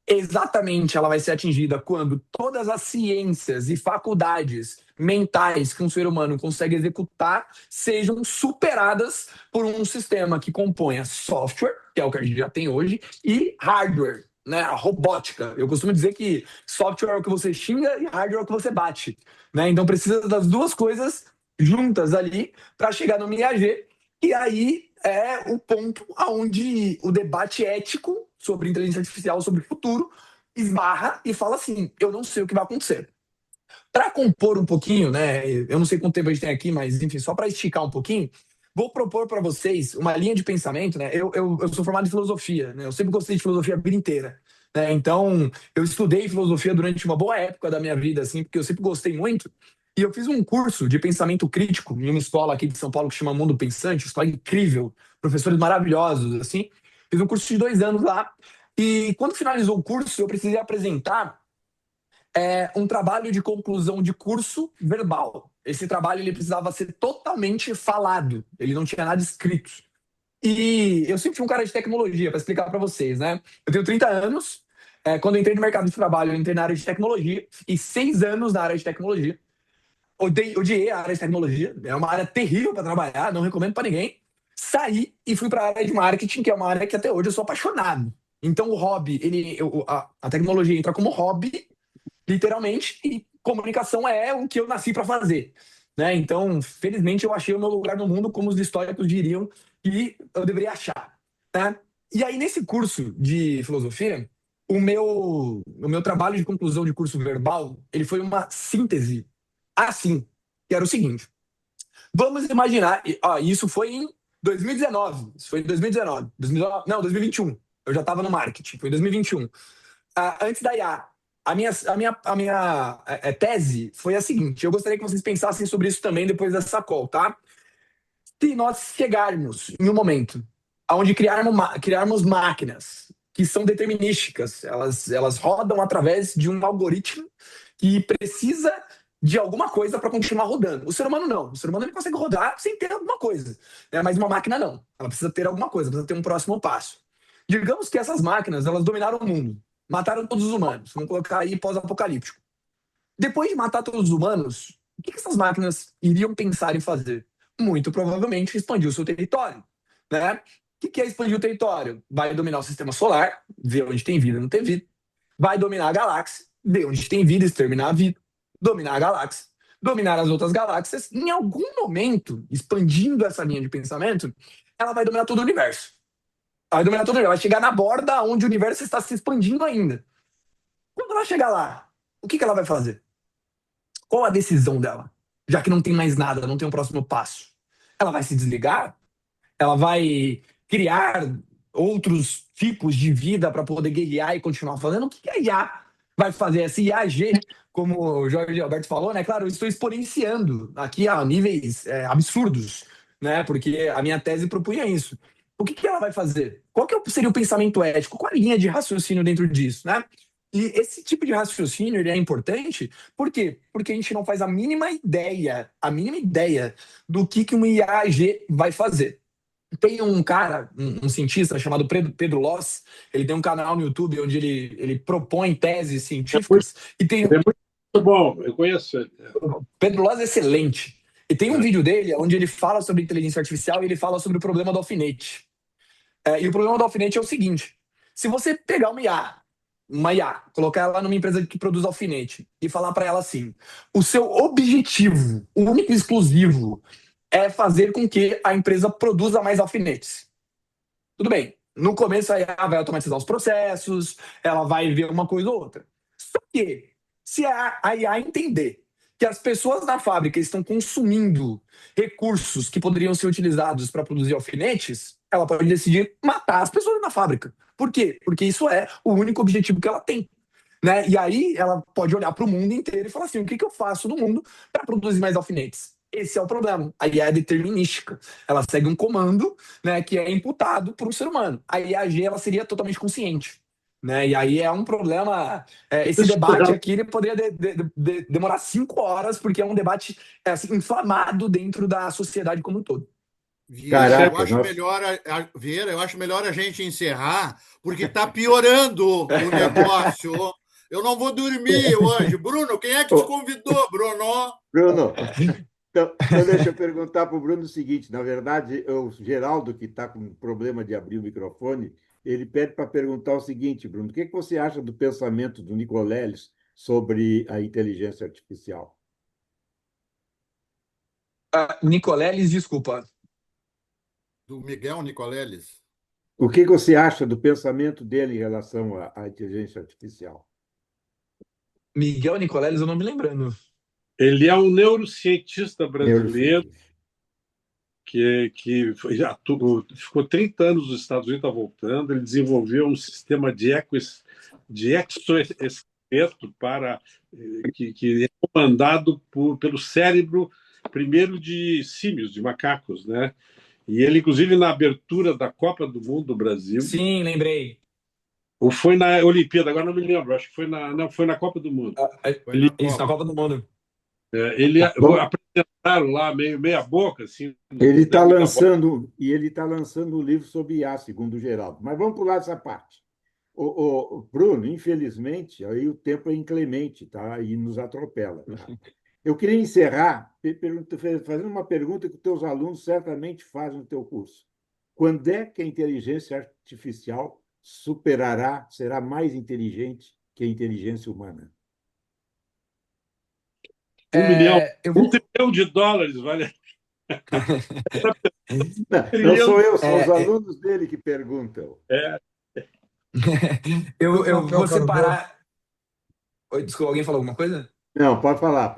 Exatamente, ela vai ser atingida quando todas as ciências e faculdades mentais que um ser humano consegue executar sejam superadas por um sistema que componha software, que é o que a gente já tem hoje, e hardware, né? A robótica. Eu costumo dizer que software é o que você xinga e hardware é o que você bate, né? Então precisa das duas coisas juntas ali para chegar no IAG, e aí é o ponto onde o debate ético sobre inteligência artificial, sobre o futuro, esbarra e fala assim, eu não sei o que vai acontecer. Para compor um pouquinho, né, eu não sei quanto tempo a gente tem aqui, mas enfim, só para esticar um pouquinho, vou propor para vocês uma linha de pensamento, né, eu sou formado em filosofia, né, eu sempre gostei de filosofia a vida inteira, né, então eu estudei filosofia durante uma boa época da minha vida, assim, porque eu sempre gostei muito, e eu fiz um curso de pensamento crítico em uma escola aqui de São Paulo que chama Mundo Pensante, escola incrível, professores maravilhosos, assim. Fiz um curso de 2 anos lá. E quando finalizou o curso, eu precisei apresentar um trabalho de conclusão de curso verbal. Esse trabalho ele precisava ser totalmente falado. Ele não tinha nada escrito. E eu sempre fui um cara de tecnologia, para explicar para vocês, né? Eu tenho 30 anos. Quando eu entrei no mercado de trabalho, eu entrei na área de tecnologia. E 6 anos na área de tecnologia. Odiei a área de tecnologia, é uma área terrível para trabalhar, não recomendo para ninguém. Saí e fui para a área de marketing, que é uma área que até hoje eu sou apaixonado. Então o hobby, a tecnologia entra como hobby, literalmente, e comunicação é o que eu nasci para fazer. Né? Então, felizmente, eu achei o meu lugar no mundo, como os históricos diriam, que eu deveria achar. Né? E aí, nesse curso de filosofia, o meu trabalho de conclusão de curso verbal, ele foi uma síntese assim, que era o seguinte. Vamos imaginar, isso foi em 2019. Isso foi em 2019. Não, 2021. Eu já estava no marketing, foi em 2021. Antes da IA. A minha tese foi a seguinte: eu gostaria que vocês pensassem sobre isso também depois dessa call, tá? Se nós chegarmos em um momento onde criarmos máquinas que são determinísticas, elas rodam através de um algoritmo que precisa de alguma coisa para continuar rodando. O ser humano não. O ser humano ele consegue rodar sem ter alguma coisa, né? Mas uma máquina não. Ela precisa ter alguma coisa, precisa ter um próximo passo. Digamos que essas máquinas elas dominaram o mundo, mataram todos os humanos. Vamos colocar aí pós-apocalíptico. Depois de matar todos os humanos, o que essas máquinas iriam pensar em fazer? Muito provavelmente expandir o seu território, né? O que é expandir o território? Vai dominar o sistema solar, ver onde tem vida e não tem vida. Vai dominar a galáxia, ver onde tem vida, exterminar a vida. Dominar a galáxia, dominar as outras galáxias. Em algum momento, expandindo essa linha de pensamento, ela vai dominar todo o universo. Ela vai dominar todo o universo. Vai chegar na borda onde o universo está se expandindo ainda. Quando ela chegar lá, o que ela vai fazer? Qual a decisão dela? Já que não tem mais nada, não tem um próximo passo. Ela vai se desligar? Ela vai criar outros tipos de vida para poder guerrear e continuar fazendo? O que a IA vai fazer? Essa IAG, como o Jorge Alberto falou, né? Claro, eu estou exponenciando aqui a níveis absurdos, né? Porque a minha tese propunha isso. O que ela vai fazer? Qual que seria o pensamento ético? Qual a linha de raciocínio dentro disso, né? E esse tipo de raciocínio ele é importante, por quê? Porque a gente não faz a mínima ideia do que um IAG vai fazer. Tem um cara, um cientista chamado Pedro Loss, ele tem um canal no YouTube onde ele propõe teses científicas e tem É muito bom, eu conheço ele. Pedro Loss é excelente. E tem um vídeo dele onde ele fala sobre inteligência artificial e ele fala sobre o problema do alfinete. E o problema do alfinete é o seguinte: se você pegar uma IA, colocar ela numa empresa que produz alfinete e falar para ela assim: o seu objetivo, o único e exclusivo, é fazer com que a empresa produza mais alfinetes. Tudo bem. No começo a IA vai automatizar os processos, ela vai ver uma coisa ou outra. Só que se a IA entender que as pessoas na fábrica estão consumindo recursos que poderiam ser utilizados para produzir alfinetes, ela pode decidir matar as pessoas na fábrica. Por quê? Porque isso é o único objetivo que ela tem. Né? E aí ela pode olhar para o mundo inteiro e falar assim: o que eu faço no mundo para produzir mais alfinetes? Esse é o problema. A IA é determinística. Ela segue um comando, né, que é imputado por um ser humano. A IAG ela seria totalmente consciente. Né? E aí é um problema. Esse debate aqui ele poderia demorar 5 horas, porque é um debate assim, inflamado dentro da sociedade como um todo. Vieira, eu acho melhor a gente encerrar, porque está piorando o negócio. Eu não vou dormir hoje. Bruno, quem é que te convidou, Bruno? Bruno, então deixa eu perguntar para o Bruno o seguinte: na verdade, o Geraldo, que está com problema de abrir o microfone, ele pede para perguntar o seguinte: Bruno, o que você acha do pensamento do Nicoleles sobre a inteligência artificial? Nicoleles, desculpa. Do Miguel Nicoleles. O que você acha do pensamento dele em relação à inteligência artificial? Miguel Nicoleles, eu não me lembrando. Ele é um neurocientista brasileiro que ficou 30 anos nos Estados Unidos, está voltando. Ele desenvolveu um sistema de exoesqueleto que é comandado pelo cérebro, primeiro de símios, de macacos, né? E ele, inclusive, na abertura da Copa do Mundo do Brasil. Sim, lembrei. Ou foi na Olimpíada, agora não me lembro, acho que foi na Copa do Mundo. Isso, na Copa do Mundo. Ele apresentaram lá meia boca, assim. Ele está lançando um livro sobre IA, segundo o Geraldo. Mas vamos pular essa parte. O Bruno, infelizmente, aí o tempo é inclemente, tá? E nos atropela. Tá? Eu queria encerrar fazendo uma pergunta que os teus alunos certamente fazem no teu curso. Quando é que a inteligência artificial será mais inteligente que a inteligência humana? $1 trilhão de dólares, vale. Não sou eu, são os alunos dele que perguntam. Eu vou separar. Oi, desculpa, alguém falou alguma coisa? Não, pode falar.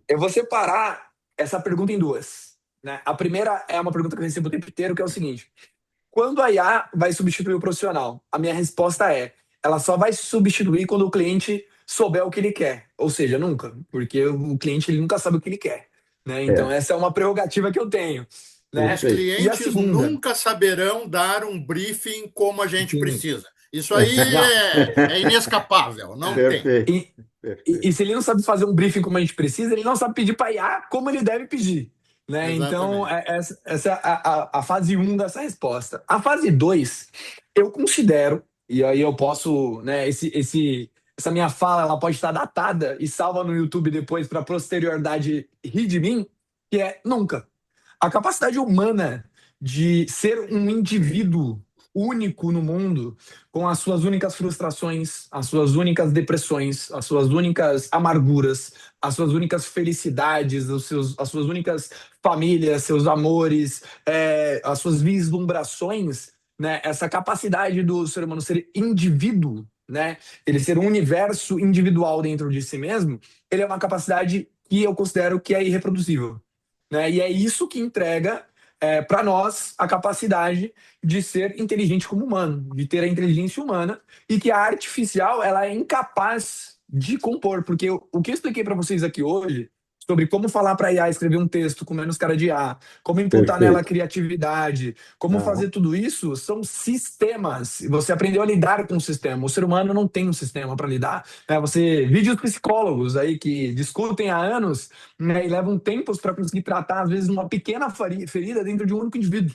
Eu vou separar essa pergunta em duas. Né? A primeira é uma pergunta que eu recebo o tempo inteiro, que é o seguinte: quando a IA vai substituir o profissional? A minha resposta é: ela só vai se substituir quando o cliente souber o que ele quer. Ou seja, nunca, porque o cliente ele nunca sabe o que ele quer, né? Então, essa é uma prerrogativa que eu tenho, né? Os Perfeito. E a clientes segunda, nunca saberão dar um briefing como a gente sim, precisa. Isso aí é inescapável, não tem. Perfeito. e, Perfeito. e se ele não sabe fazer um briefing como a gente precisa, ele não sabe pedir para IA como ele deve pedir, né? Então, Exatamente. essa é a fase um dessa resposta. A fase 2 eu considero, e aí eu posso, né, essa minha fala ela pode estar datada e salva no YouTube depois para a posterioridade rir de mim, que é nunca. A capacidade humana de ser um indivíduo único no mundo, com as suas únicas frustrações, as suas únicas depressões, as suas únicas amarguras, as suas únicas felicidades, as suas únicas famílias, seus amores, as suas vislumbrações, né? Essa capacidade do ser humano ser indivíduo, né? Ele ser um universo individual dentro de si mesmo, ele é uma capacidade que eu considero que é irreproduzível, né? E é isso que entrega para nós a capacidade de ser inteligente como humano, de ter a inteligência humana, e que a artificial ela é incapaz de compor, porque o que eu expliquei para vocês aqui hoje sobre como falar para a IA escrever um texto com menos cara de A, como imputar nela a Perfeito. criatividade, como Ah, fazer tudo isso, são sistemas. Você aprendeu a lidar com o sistema. O ser humano não tem um sistema para lidar. Você vídeos psicólogos aí que discutem há anos, né, e levam tempos para conseguir tratar, às vezes, uma pequena ferida dentro de um único indivíduo,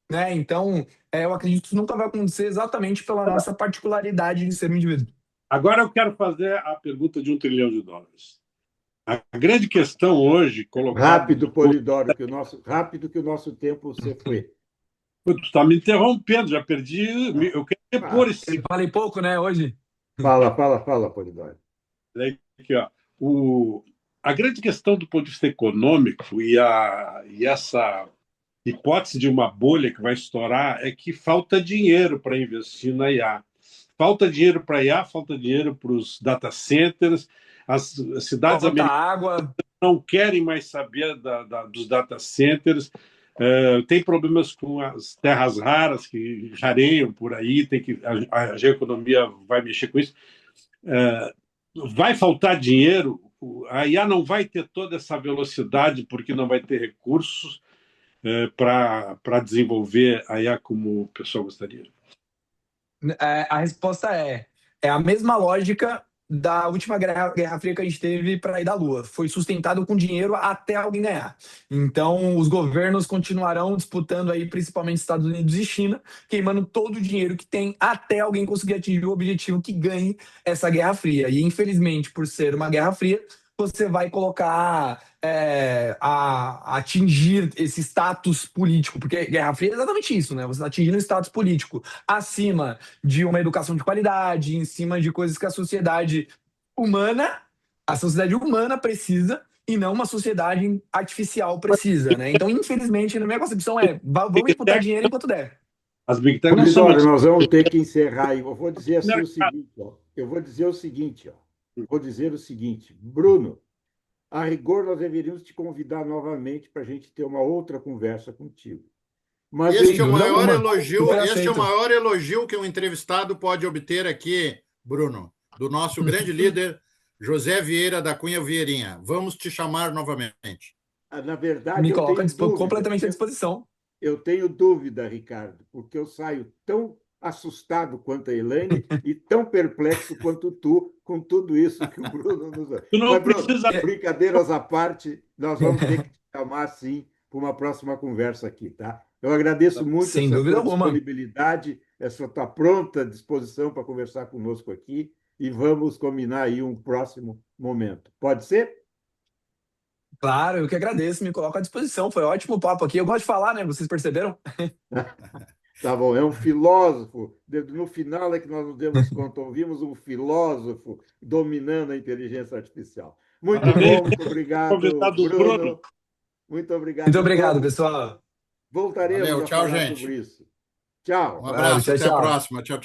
né? Então, eu acredito que isso nunca vai acontecer exatamente pela nossa particularidade de ser um indivíduo. Agora eu quero fazer a pergunta de $1 trilhão. A grande questão hoje colocada. rápido, Polidoro, rápido que o nosso tempo se foi. Tu está me interrompendo, já perdi. Eu quero repor esse. Eu falei pouco, né, hoje? Fala, Polidoro. Aqui, ó. A grande questão do ponto de vista econômico e essa hipótese de uma bolha que vai estourar é que falta dinheiro para investir na IA. Falta dinheiro para a IA, falta dinheiro para os data centers. As cidades Falta americanas água. não querem mais saber dos data centers. Tem problemas com as terras raras que rareiam por aí, a geoeconomia vai mexer com isso. Vai faltar dinheiro, a IA não vai ter toda essa velocidade porque não vai ter recursos para desenvolver a IA como o pessoal gostaria. A resposta é a mesma lógica da última Guerra Fria que a gente teve para ir da Lua. Foi sustentado com dinheiro até alguém ganhar. Então, os governos continuarão disputando aí, principalmente Estados Unidos e China, queimando todo o dinheiro que tem até alguém conseguir atingir o objetivo que ganhe essa Guerra Fria. E, infelizmente, por ser uma Guerra Fria, você vai colocar a atingir esse status político, porque Guerra Fria é exatamente isso, né? Você está atingindo o status político acima de uma educação de qualidade, em cima de coisas que a sociedade humana precisa e não uma sociedade artificial precisa, né? Então, infelizmente, na minha concepção vamos imputar dinheiro enquanto der. As Big Tech não são Polidoro, nós vamos ter que encerrar. Eu vou dizer assim o seguinte, ó. Vou dizer o seguinte, Bruno, a rigor nós deveríamos te convidar novamente para a gente ter uma outra conversa contigo. Mas Este é o dúvida maior alguma. elogio, Super este é o aceito. maior elogio que um entrevistado pode obter aqui, Bruno, do nosso grande líder, José Vieira da Cunha Vieirinha. Vamos te chamar novamente. na verdade, Me eu coloca tenho dúvida. completamente à disposição. Eu tenho dúvida, Ricardo, porque eu saio tão assustado quanto a Elaine e tão perplexo quanto tu com tudo isso que o Bruno nos... Tu não Mas, Bruno, precisa. brincadeiras à parte, nós vamos ter que te chamar, sim, para uma próxima conversa aqui, tá? Eu agradeço muito Sem essa dúvida tua alguma. disponibilidade, essa tua pronta disposição para conversar conosco aqui e vamos combinar aí um próximo momento. Pode ser? Claro, eu que agradeço, me coloco à disposição. Foi um ótimo papo aqui. Eu gosto de falar, né? Vocês perceberam? Tá bom, é um filósofo. No final é que nós nos demos conta, ouvimos um filósofo dominando a inteligência artificial. Muito bom, muito obrigado, Convidado Bruno. Muito obrigado. Muito obrigado, Vamos, pessoal. voltaremos Valeu, a tchau, falar gente. sobre isso. Tchau. Um abraço, Tchau, até a tchau. próxima. Tchau, tchau.